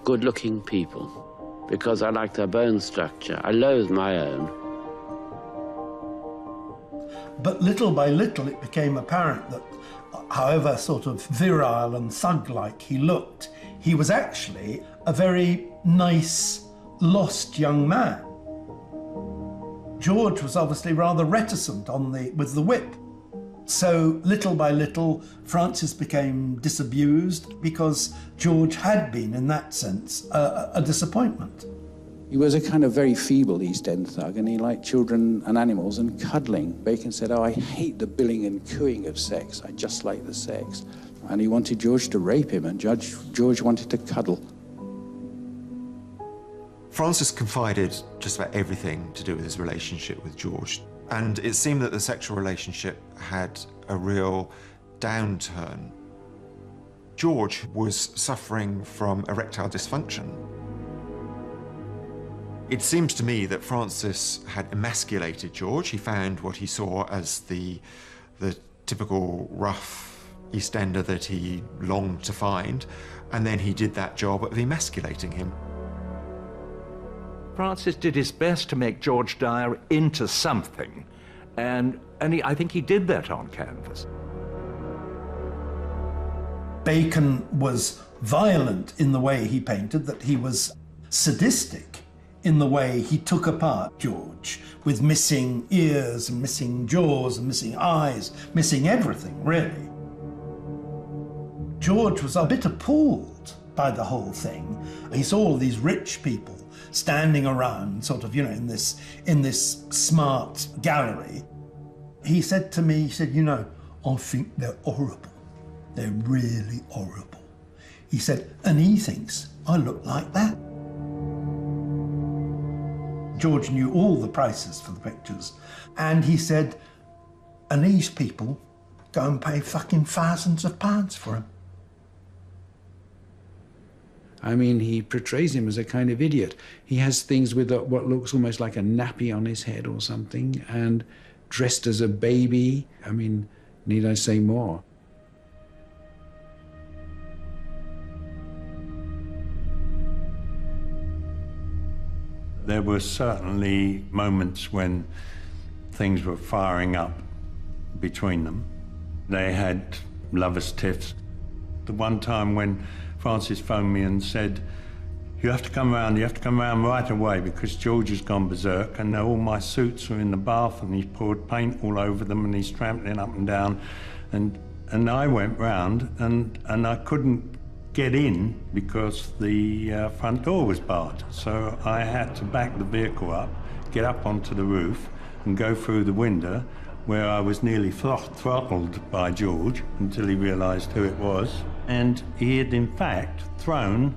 good-looking people because I like their bone structure. I loathe my own. But little by little, it became apparent that however sort of virile and thug-like he looked, he was actually a very nice, lost young man. George was obviously rather reticent with the whip. So little by little, Francis became disabused because George had been, in that sense, a disappointment. He was a kind of very feeble East End thug, and he liked children and animals and cuddling. Bacon said, oh, I hate the billing and cooing of sex. I just like the sex. And he wanted George to rape him, and George wanted to cuddle. Francis confided just about everything to do with his relationship with George. And it seemed that the sexual relationship had a real downturn. George was suffering from erectile dysfunction. It seems to me that Francis had emasculated George. He found what he saw as the typical rough East Ender that he longed to find, and then he did that job of emasculating him. Francis did his best to make George Dyer into something, and I think he did that on canvas. Bacon was violent in the way he painted, that he was sadistic in the way he took apart George, with missing ears and missing jaws and missing eyes, missing everything, really. George was a bit appalled by the whole thing. He saw all these rich people standing around, sort of, you know, in this smart gallery. He said to me, he said, you know, I think they're horrible. They're really horrible. He said, and he thinks I look like that. George knew all the prices for the pictures. And he said, and these people go and pay fucking thousands of pounds for them. I mean, he portrays him as a kind of idiot. He has things with what looks almost like a nappy on his head or something, and dressed as a baby. I mean, need I say more? There were certainly moments when things were firing up between them. They had lovers' tiffs. The one time when Francis phoned me and said, you have to come round right away because George has gone berserk and all my suits are in the bath and he's poured paint all over them and he's trampling up and down. And I went round and I couldn't get in because the front door was barred. So I had to back the vehicle up, get up onto the roof and go through the window where I was nearly throttled by George until he realised who it was. And he had in fact thrown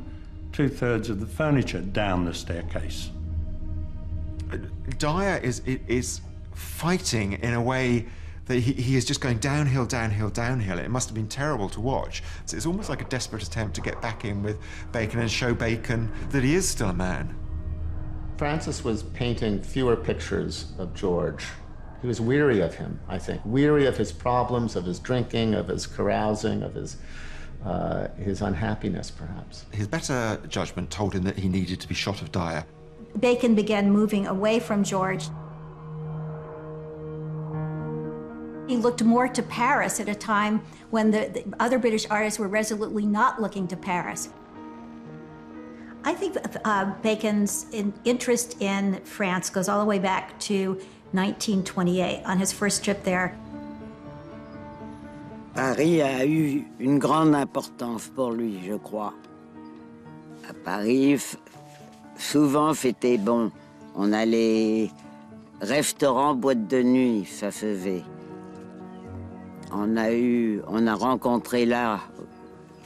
2/3 of the furniture down the staircase. Dyer is fighting in a way that he is just going downhill, downhill, downhill. It must have been terrible to watch. So it's almost like a desperate attempt to get back in with Bacon and show Bacon that he is still a man. Francis was painting fewer pictures of George. He was weary of him, I think, weary of his problems, of his drinking, of his carousing, of his unhappiness, perhaps. His better judgment told him that he needed to be shot of Dyer. Bacon began moving away from George. He looked more to Paris at a time when the other British artists were resolutely not looking to Paris. I think Bacon's interest in France goes all the way back to 1928, on his first trip there. Paris a eu une grande importance pour lui, je crois. À Paris, souvent fêtait bon. On allait restaurant, boîte de nuit, ça faisait. On a rencontré là,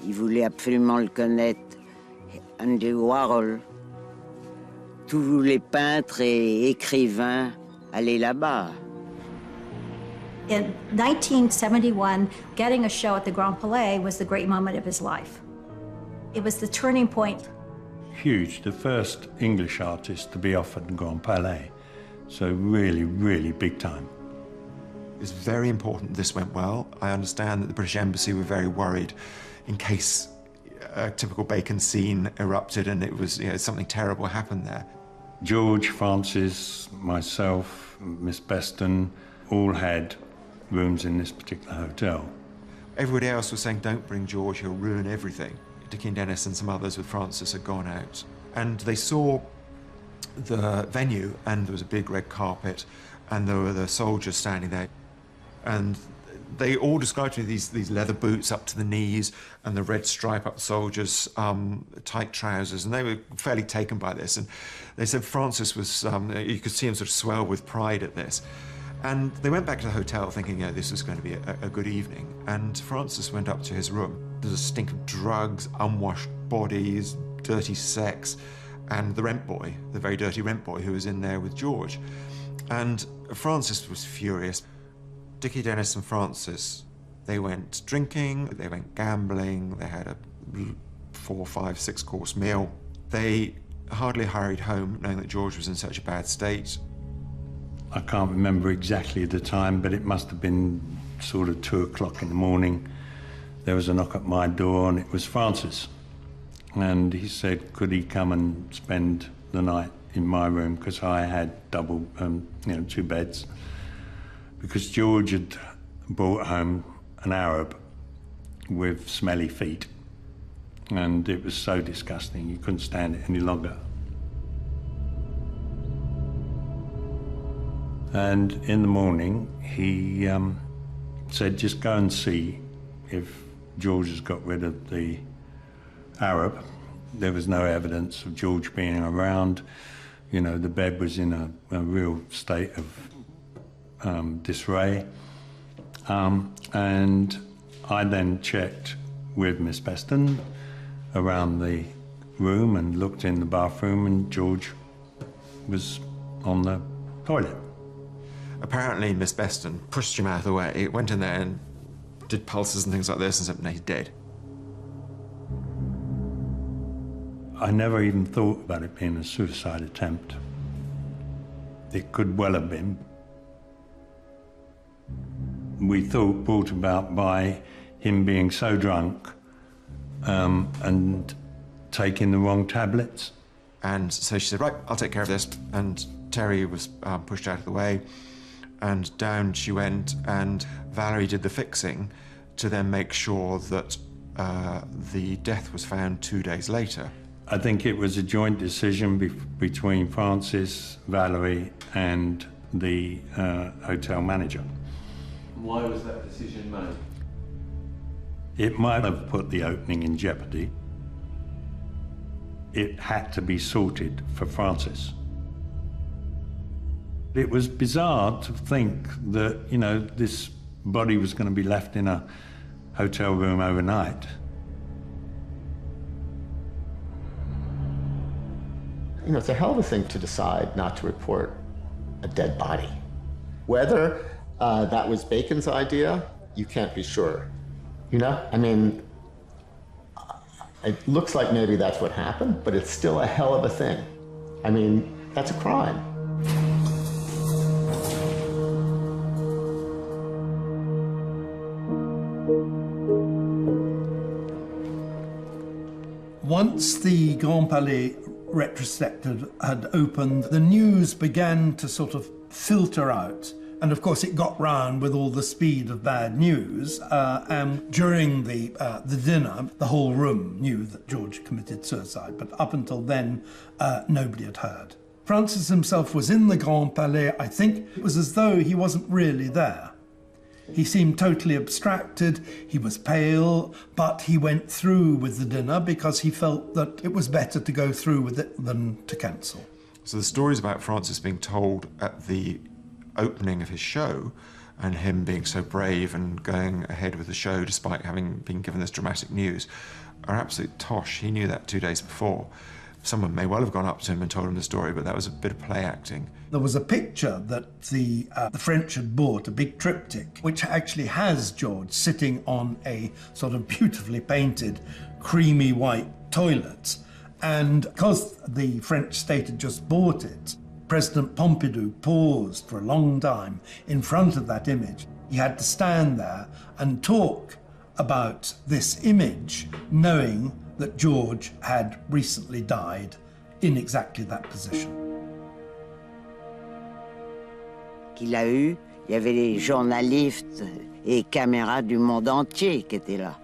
il voulait absolument le connaître, Andy Warhol. Tous les peintres et écrivains allaient là-bas. In 1971, getting a show at the Grand Palais was the great moment of his life. It was the turning point. Huge, the first English artist to be offered the Grand Palais. So really, really big time. It's very important this went well. I understand that the British Embassy were very worried in case a typical Bacon scene erupted and it was, something terrible happened there. George, Francis, myself, Miss Beston, all had rooms in this particular hotel. Everybody else was saying, don't bring George, he'll ruin everything. Dickie and Dennis and some others with Francis had gone out. And they saw the venue and there was a big red carpet and there were the soldiers standing there. And they all described to me these leather boots up to the knees and the red stripe up the soldiers' tight trousers, and they were fairly taken by this. And they said Francis was, you could see him sort of swell with pride at this. And they went back to the hotel thinking, this was going to be a good evening. And Francis went up to his room. There was a stink of drugs, unwashed bodies, dirty sex, and the rent boy, the very dirty rent boy who was in there with George. And Francis was furious. Dickie, Dennis and Francis, they went drinking, they went gambling, they had a 4, 5, 6 course meal. They hardly hurried home knowing that George was in such a bad state. I can't remember exactly the time, but it must have been sort of 2 o'clock in the morning. There was a knock at my door and it was Francis. And he said, could he come and spend the night in my room, because I had double, 2 beds. Because George had brought home an Arab with smelly feet. And it was so disgusting, you couldn't stand it any longer. And in the morning, he said, just go and see if George has got rid of the Arab. There was no evidence of George being around. You know, the bed was in a real state of disarray. And I then checked with Miss Beston around the room and looked in the bathroom, and George was on the toilet. Apparently, Miss Beston pushed him out of the way, went in there and did pulses and things like this and said, no, he's dead. I never even thought about it being a suicide attempt. It could well have been. We thought brought about by him being so drunk and taking the wrong tablets. And so she said, right, I'll take care of this. And Terry was pushed out of the way, and down she went, and Valerie did the fixing to then make sure that the death was found 2 days later. I think it was a joint decision between Francis, Valerie, and the hotel manager. Why was that decision made? It might have put the opening in jeopardy. It had to be sorted for Francis. It was bizarre to think that, you know, this body was going to be left in a hotel room overnight. You know, it's a hell of a thing to decide not to report a dead body. Whether that was Bacon's idea, you can't be sure. You know, I mean, it looks like maybe that's what happened, but it's still a hell of a thing. I mean, that's a crime. Once the Grand Palais retrospective had opened, the news began to sort of filter out. And of course, it got round with all the speed of bad news. And during the dinner, the whole room knew that George committed suicide. But up until then, nobody had heard. Francis himself was in the Grand Palais. I think it was as though he wasn't really there. He seemed totally abstracted, he was pale, but he went through with the dinner because he felt that it was better to go through with it than to cancel. So the stories about Francis being told at the opening of his show and him being so brave and going ahead with the show despite having been given this dramatic news are absolute tosh. He knew that 2 days before. Someone may well have gone up to him and told him the story, but that was a bit of play acting. There was a picture that the French had bought, a big triptych, which actually has George sitting on a sort of beautifully painted, creamy white toilet. And because the French state had just bought it, President Pompidou paused for a long time in front of that image. He had to stand there and talk about this image, knowing that George had recently died in exactly that position. Qu'il a eu, il y avait les journalistes et caméras du monde entier qui étaient là.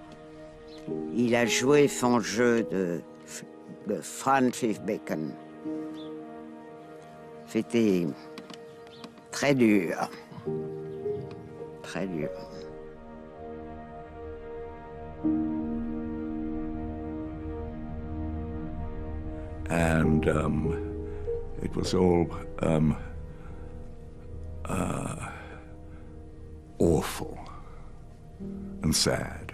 Il a joué son jeu de Francis Bacon. C'était très dur. Très dur. And it was all awful and sad.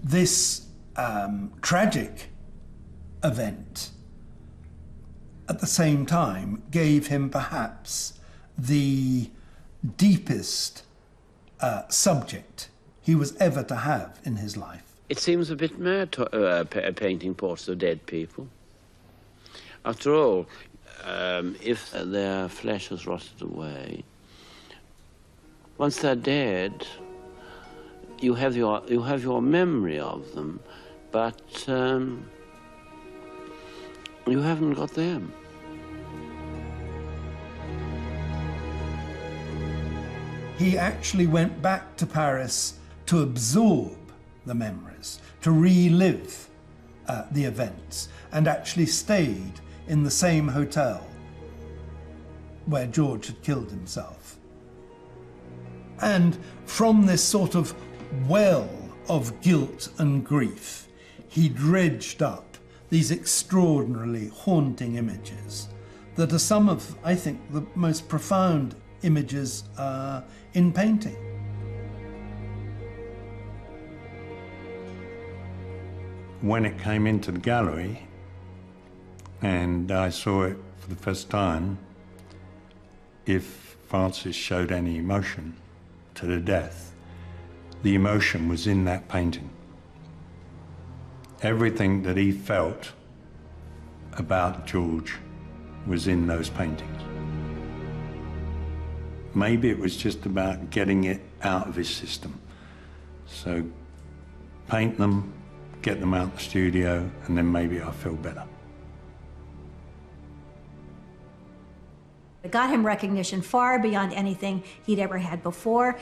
This tragic event, at the same time, gave him perhaps the deepest subject he was ever to have in his life. It seems a bit mad painting portraits of dead people. After all, if their flesh has rotted away, once they're dead, you have your memory of them, but you haven't got them. He actually went back to Paris to absorb the memories, to relive the events, and actually stayed in the same hotel where George had killed himself. And from this sort of well of guilt and grief, he dredged up these extraordinarily haunting images that are some of, I think, the most profound images in painting. When it came into the gallery and I saw it for the first time, if Francis showed any emotion to the death, the emotion was in that painting. Everything that he felt about George was in those paintings. Maybe it was just about getting it out of his system. So paint them, get them out of the studio, and then maybe I'll feel better. It got him recognition far beyond anything he'd ever had before.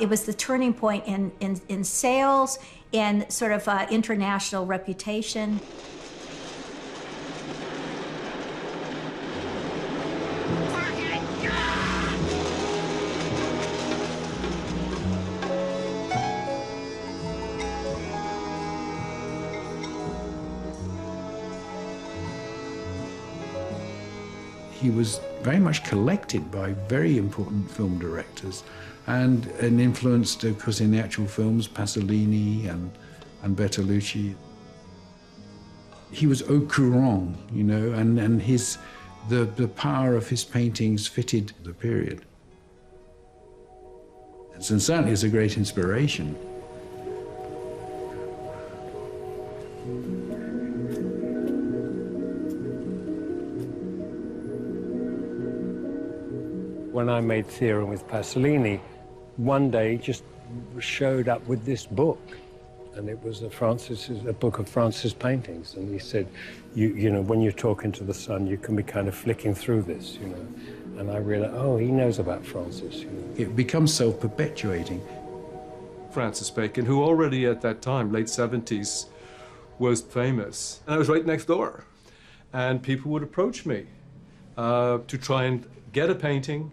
It was the turning point in sales and sort of international reputation. He was very much collected by very important film directors and influenced, of course, in the actual films, Pasolini and Bertolucci. He was au courant, you know, and the power of his paintings fitted the period. And certainly is a great inspiration. When I made Theorem with Pasolini, one day he just showed up with this book, and it was a book of Francis' paintings. And he said, you know, when you're talking to the sun, you can be kind of flicking through this, you know. And I realized, oh, he knows about Francis. You know. It becomes self-perpetuating. Francis Bacon, who already at that time, late 70s, was famous. And I was right next door. And people would approach me to try and get a painting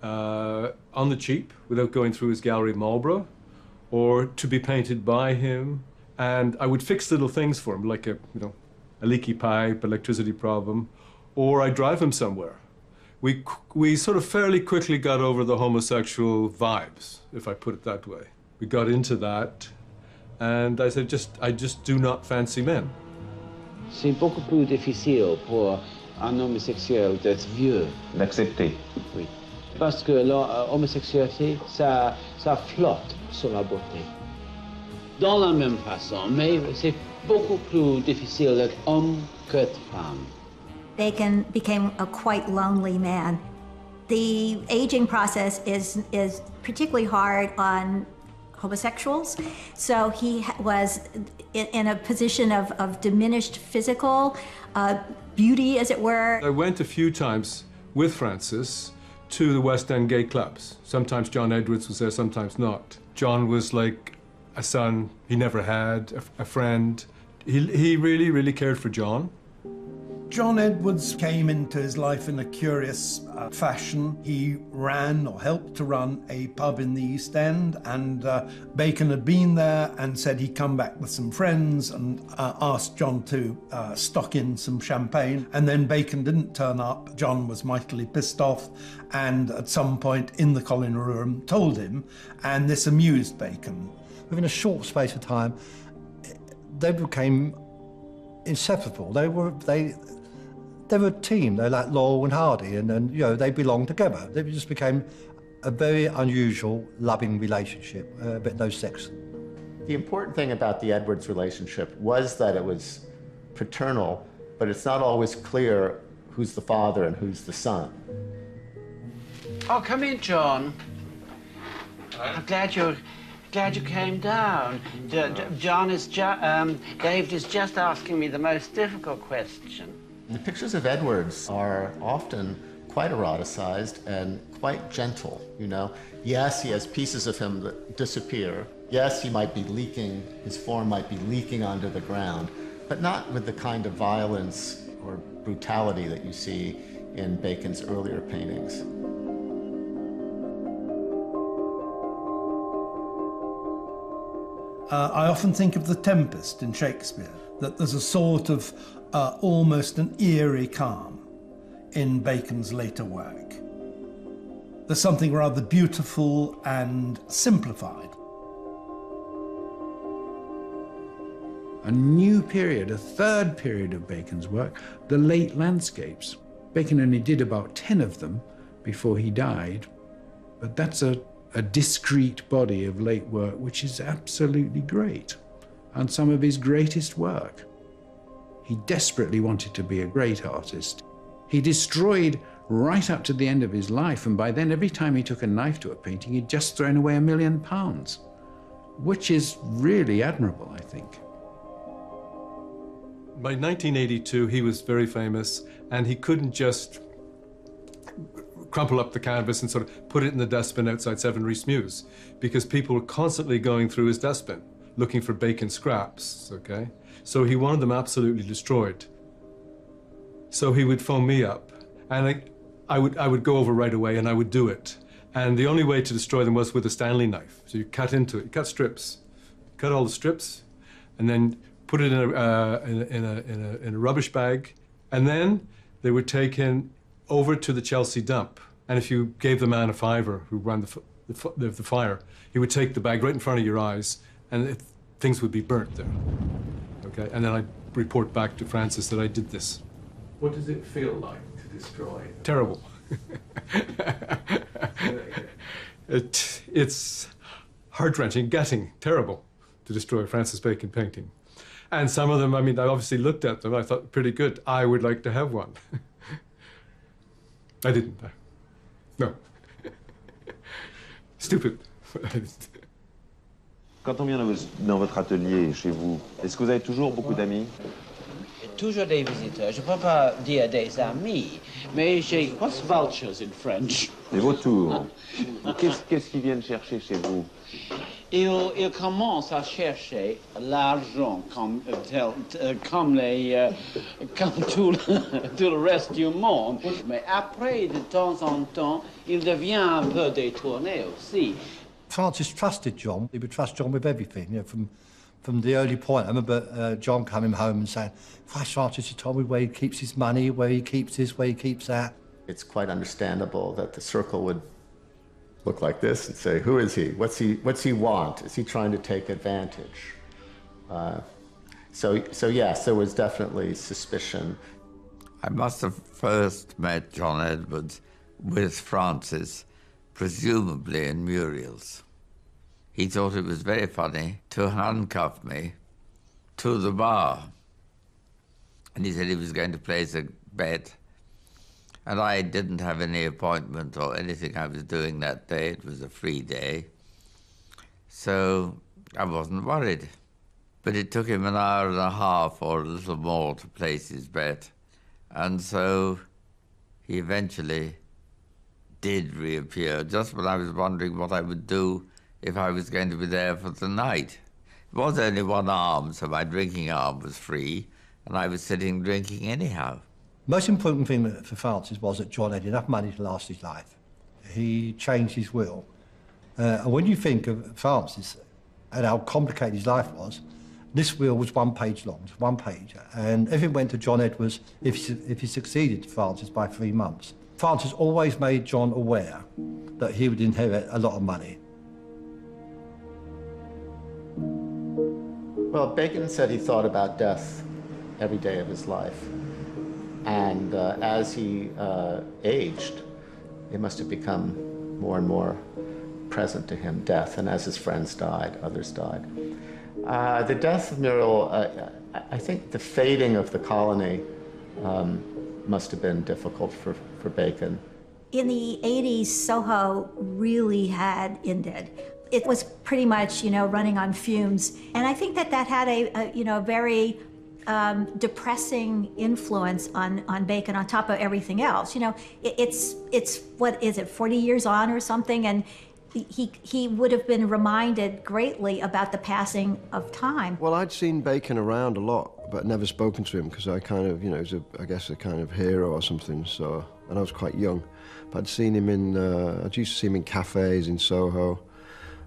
on the cheap without going through his gallery Marlborough, or to be painted by him. And I would fix little things for him, like a leaky pipe, electricity problem, or I'd drive him somewhere. We sort of fairly quickly got over the homosexual vibes, if I put it that way. We got into that, and I said, I just do not fancy men. C'est beaucoup plus difficile pour un homosexuel d'être vieux. D'accepter. Oui. Parce que l'homosexualité, ça flotte sur la beauté. Dans la même façon, mais c'est beaucoup plus difficile d'être homme qu'être femme. Bacon became a quite lonely man. The aging process is particularly hard on homosexuals, so he was in a position of diminished physical beauty, as it were. I went a few times with Francis to the West End gay clubs. Sometimes John Edwards was there, sometimes not. John was like a son he never had, a friend. He really, really cared for John. John Edwards came into his life in a curious fashion. He ran, or helped to run, a pub in the East End, and Bacon had been there and said he'd come back with some friends and asked John to stock in some champagne. And then Bacon didn't turn up. John was mightily pissed off, and at some point in the Colin Room told him, and this amused Bacon. Within a short space of time, they became inseparable. They were a team. They were like Laurel and Hardy, and you know, they belonged together. They just became a very unusual, loving relationship, but no sex. The important thing about the Edwards relationship was that it was paternal, but it's not always clear who's the father and who's the son. Oh, come in, John. I'm glad you came down. David is just asking me the most difficult question. The pictures of Edwards are often quite eroticized and quite gentle, you know. Yes, he has pieces of him that disappear. Yes, he might be leaking, his form might be leaking onto the ground, but not with the kind of violence or brutality that you see in Bacon's earlier paintings. I often think of The Tempest in Shakespeare, that there's a sort of almost an eerie calm in Bacon's later work. There's something rather beautiful and simplified. A new period, a third period of Bacon's work, the late landscapes. Bacon only did about 10 of them before he died, but that's a discrete body of late work which is absolutely great, and some of his greatest work. He desperately wanted to be a great artist. He destroyed right up to the end of his life, and by then every time he took a knife to a painting, he'd just thrown away £1 million, which is really admirable, I think. By 1982, he was very famous, and he couldn't just crumple up the canvas and sort of put it in the dustbin outside 7 Rhys Mews, because people were constantly going through his dustbin looking for Bacon scraps, okay? So he wanted them absolutely destroyed. So he would phone me up, and I would go over right away, and I would do it. And the only way to destroy them was with a Stanley knife. So you cut into it, you cut strips, cut all the strips, and then put it in a rubbish bag, and then they were taken over to the Chelsea dump. And if you gave the man a fiver who ran the fire, he would take the bag right in front of your eyes, and things would be burnt there. Okay, and then I'd report back to Francis that I did this. What does it feel like to destroy? Terrible. It's heart-wrenching, gutting, terrible to destroy a Francis Bacon painting. And some of them, I mean, I obviously looked at them, I thought, pretty good. I would like to have one. I didn't. No. Stupid. Quand on vient dans votre atelier, chez vous, est-ce que vous avez toujours beaucoup d'amis? Toujours des visiteurs. Je ne peux pas dire des amis, mais j'ai... What's vultures in French? Des vautours. Qu'est-ce qu'ils viennent chercher chez vous? Ils commencent à chercher l'argent comme tout le reste du monde. Mais après, de temps en temps, il devient un peu détourné aussi. Francis trusted John. He would trust John with everything, you know, from the early point. I remember John coming home and saying, "Christ, Francis, he told me where he keeps his money, where he keeps this, where he keeps that." It's quite understandable that the circle would look like this and say, who is he? What's he want? Is he trying to take advantage? So yes, there was definitely suspicion. I must have first met John Edwards with Francis, presumably in Muriel's. He thought it was very funny to handcuff me to the bar. And he said he was going to place a bet. And I didn't have any appointment or anything I was doing that day. It was a free day. So I wasn't worried. But it took him an hour and a half or a little more to place his bet. And so he eventually did reappear, just when I was wondering what I would do if I was going to be there for the night. It was only one arm, so my drinking arm was free, and I was sitting drinking anyhow. Most important thing for Francis was that John had enough money to last his life. He changed his will. And when you think of Francis and how complicated his life was, this will was 1 page long, 1 page. And everything went to John Edwards if he succeeded Francis by 3 months. Francis always made John aware that he would inherit a lot of money. Well, Bacon said he thought about death every day of his life. And as he aged, it must have become more and more present to him, death. And as his friends died, others died. The death of Muriel, I think the fading of the colony must have been difficult for Bacon. In the 80s, Soho really had ended. It was pretty much, running on fumes. And I think that had a very depressing influence on Bacon on top of everything else. You know, it's what is it, 40 years on or something, and he would have been reminded greatly about the passing of time. Well, I'd seen Bacon around a lot, but never spoken to him because I kind of, you know, he was I guess a kind of hero or something. So, and I was quite young, but I'd seen him in, I used to see him in cafes in Soho.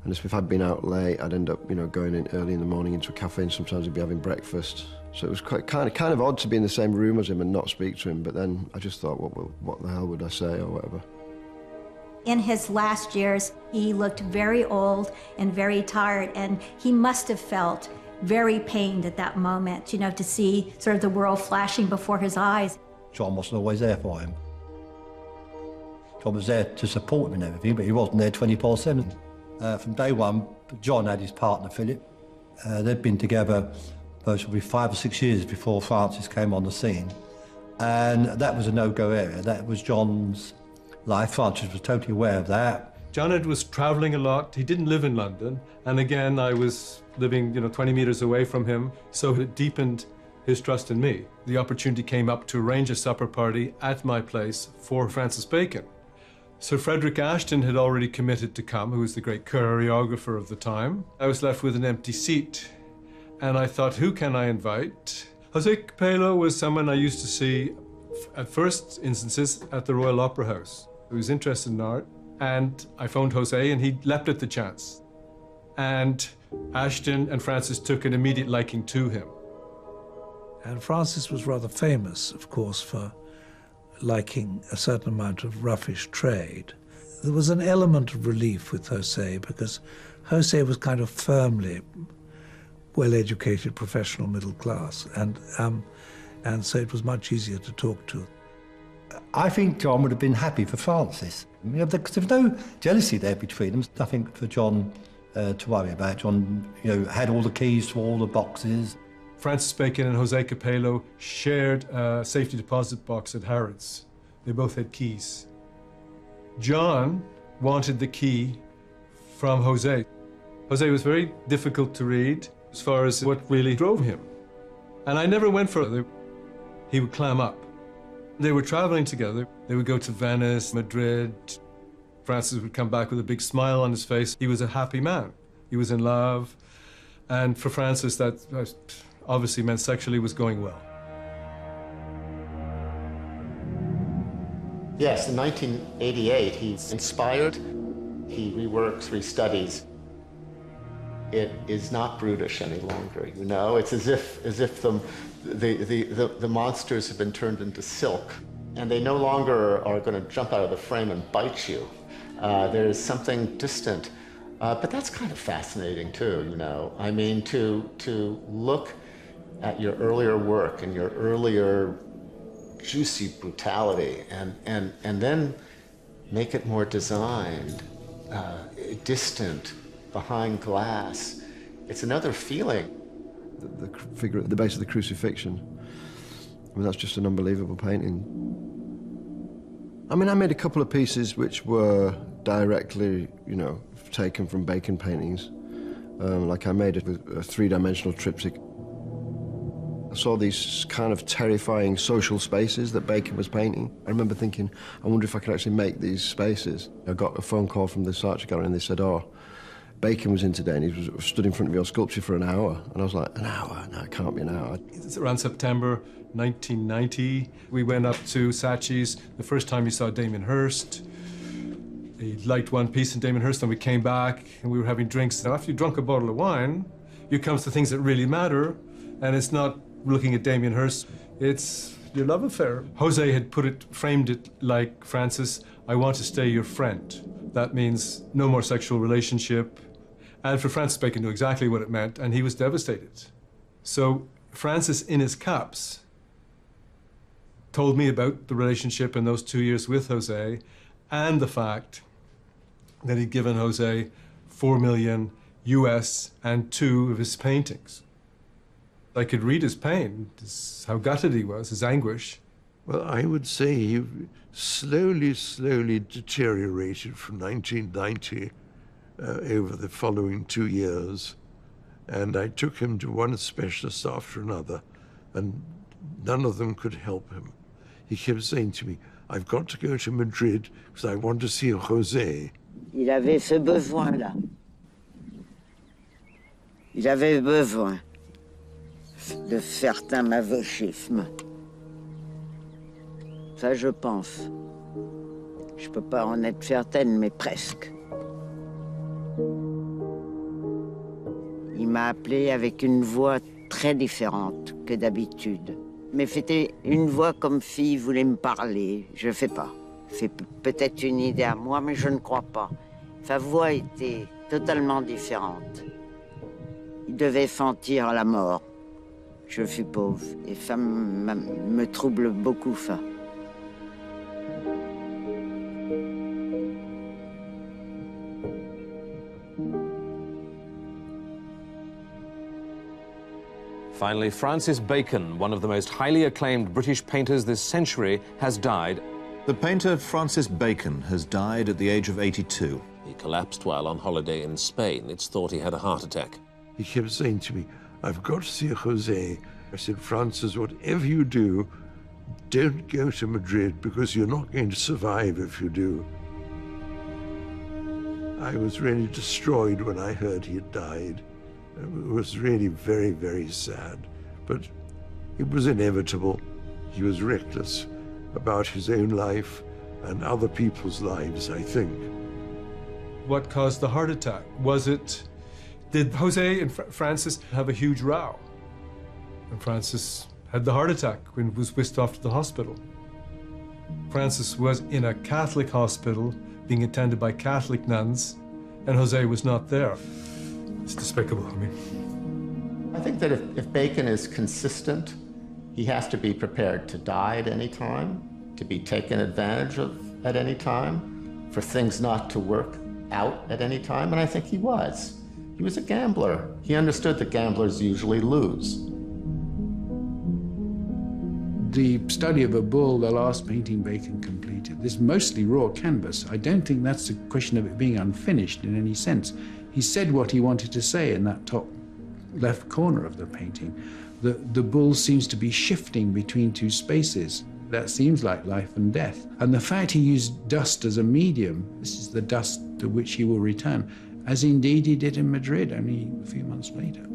And if I'd been out late, I'd end up, you know, going in early in the morning into a cafe, and sometimes he'd be having breakfast. So it was quite kind of odd to be in the same room as him and not speak to him. But then I just thought, what the hell would I say or whatever. In his last years, he looked very old and very tired, and he must have felt very pained at that moment, you know, to see sort of the world flashing before his eyes. John wasn't always there for him. John was there to support him and everything, but he wasn't there 24/7. From day one, John had his partner, Philip. They'd been together probably 5 or 6 years before Francis came on the scene. And that was a no-go area. That was John's life. Francis was totally aware of that. Joned was traveling a lot. He didn't live in London. And again, I was living, 20 meters away from him. So it deepened his trust in me. The opportunity came up to arrange a supper party at my place for Francis Bacon. Sir Frederick Ashton had already committed to come, who was the great choreographer of the time. I was left with an empty seat. And I thought, who can I invite? Jose Capello was someone I used to see at first instances at the Royal Opera House. He was interested in art, and I phoned Jose, and he leapt at the chance. And Ashton and Francis took an immediate liking to him. And Francis was rather famous, of course, for liking a certain amount of roughish trade. There was an element of relief with Jose, because Jose was kind of firmly well-educated, professional, middle class, and so it was much easier to talk to. I think John would have been happy for Francis. Because there was no jealousy there between them. Nothing for John to worry about. John, had all the keys to all the boxes. Francis Bacon and Jose Capello shared a safety deposit box at Harrods. They both had keys. John wanted the key from Jose. Jose was very difficult to read as far as what really drove him. And I never went further. He would clam up. They were traveling together. They would go to Venice, Madrid. Francis would come back with a big smile on his face. He was a happy man. He was in love. And for Francis, that obviously meant sexually was going well. Yes, in 1988, he's inspired. He reworks, restudies. It is not brutish any longer, It's as if the monsters have been turned into silk, and they no longer are going to jump out of the frame and bite you. There's something distant, but that's kind of fascinating too, I mean, to look at your earlier work and your earlier juicy brutality, and then make it more designed, distant, behind glass. It's another feeling. The figure at the base of the crucifixion, I mean, that's just an unbelievable painting. I mean, I made a couple of pieces which were directly, taken from Bacon paintings. Like I made a three-dimensional triptych. I saw these kind of terrifying social spaces that Bacon was painting. I remember thinking, I wonder if I could actually make these spaces. I got a phone call from the Saatchi Gallery and they said, Bacon was in today and he was stood in front of your sculpture for an hour. And I was like, an hour? No, it can't be an hour. It's around September 1990. We went up to Saatchi's. The first time we saw Damien Hirst. He liked one piece in Damien Hirst, and we came back and we were having drinks. Now, after you've drunk a bottle of wine, you come to things that really matter, and it's not looking at Damien Hirst, it's your love affair. Jose had framed it like, Francis, I want to stay your friend. That means no more sexual relationship. And for Francis Bacon knew exactly what it meant, and he was devastated. So Francis, in his cups, told me about the relationship in those 2 years with Jose, and the fact that he'd given Jose $4 million US and 2 of his paintings. I could read his pain, how gutted he was, his anguish. Well, I would say he slowly deteriorated from 1990 over the following 2 years. And I took him to one specialist after another. and none of them could help him. He kept saying to me, I've got to go to Madrid because I want to see José. Il avait ce besoin-là. Il avait besoin de certains masochismes. Ça, je pense. Je peux pas en être certaine, mais presque. Il m'a appelé avec une voix très différente que d'habitude. Mais c'était une voix comme s'il voulait me parler. Je sais pas. C'est peut-être une idée à moi, mais je ne crois pas. Sa voix était totalement différente. Il devait sentir la mort, je suppose. Et ça me trouble beaucoup, ça. Finally, Francis Bacon, one of the most highly acclaimed British painters this century, has died. The painter Francis Bacon has died at the age of 82. He collapsed while on holiday in Spain. It's thought he had a heart attack. He kept saying to me, I've got to see José. I said, Francis, whatever you do, don't go to Madrid because you're not going to survive if you do. I was really destroyed when I heard he had died. It was really very, very sad, but it was inevitable. He was reckless about his own life and other people's lives, I think. What caused the heart attack? Did José and Francis have a huge row? And Francis had the heart attack when he was whisked off to the hospital. Francis was in a Catholic hospital being attended by Catholic nuns, and José was not there. It's despicable, I mean. I think that if Bacon is consistent, he has to be prepared to die at any time, to be taken advantage of at any time, for things not to work out at any time, and I think he was. He was a gambler. He understood that gamblers usually lose. The study of a bull, the last painting Bacon completed, this mostly raw canvas. I don't think that's a question of it being unfinished in any sense. He said what he wanted to say in that top left corner of the painting. The bull seems to be shifting between two spaces. That seems like life and death. And the fact he used dust as a medium, this is the dust to which he will return, as indeed he did in Madrid only a few months later.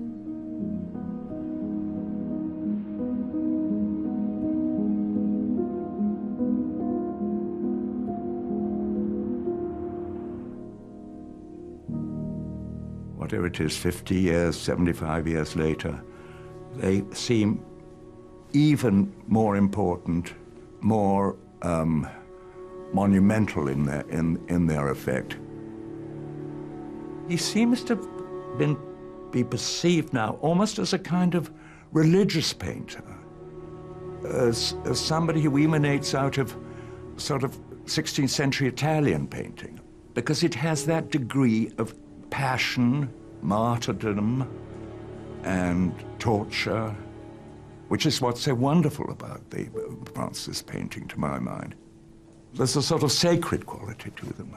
Whatever it is, 50 years, 75 years later, they seem even more important, more monumental in their effect. He seems to be perceived now almost as a kind of religious painter, as somebody who emanates out of sort of 16th century Italian painting, because it has that degree of passion, martyrdom, and torture, which is what's so wonderful about the Francis painting, to my mind. There's a sort of sacred quality to them.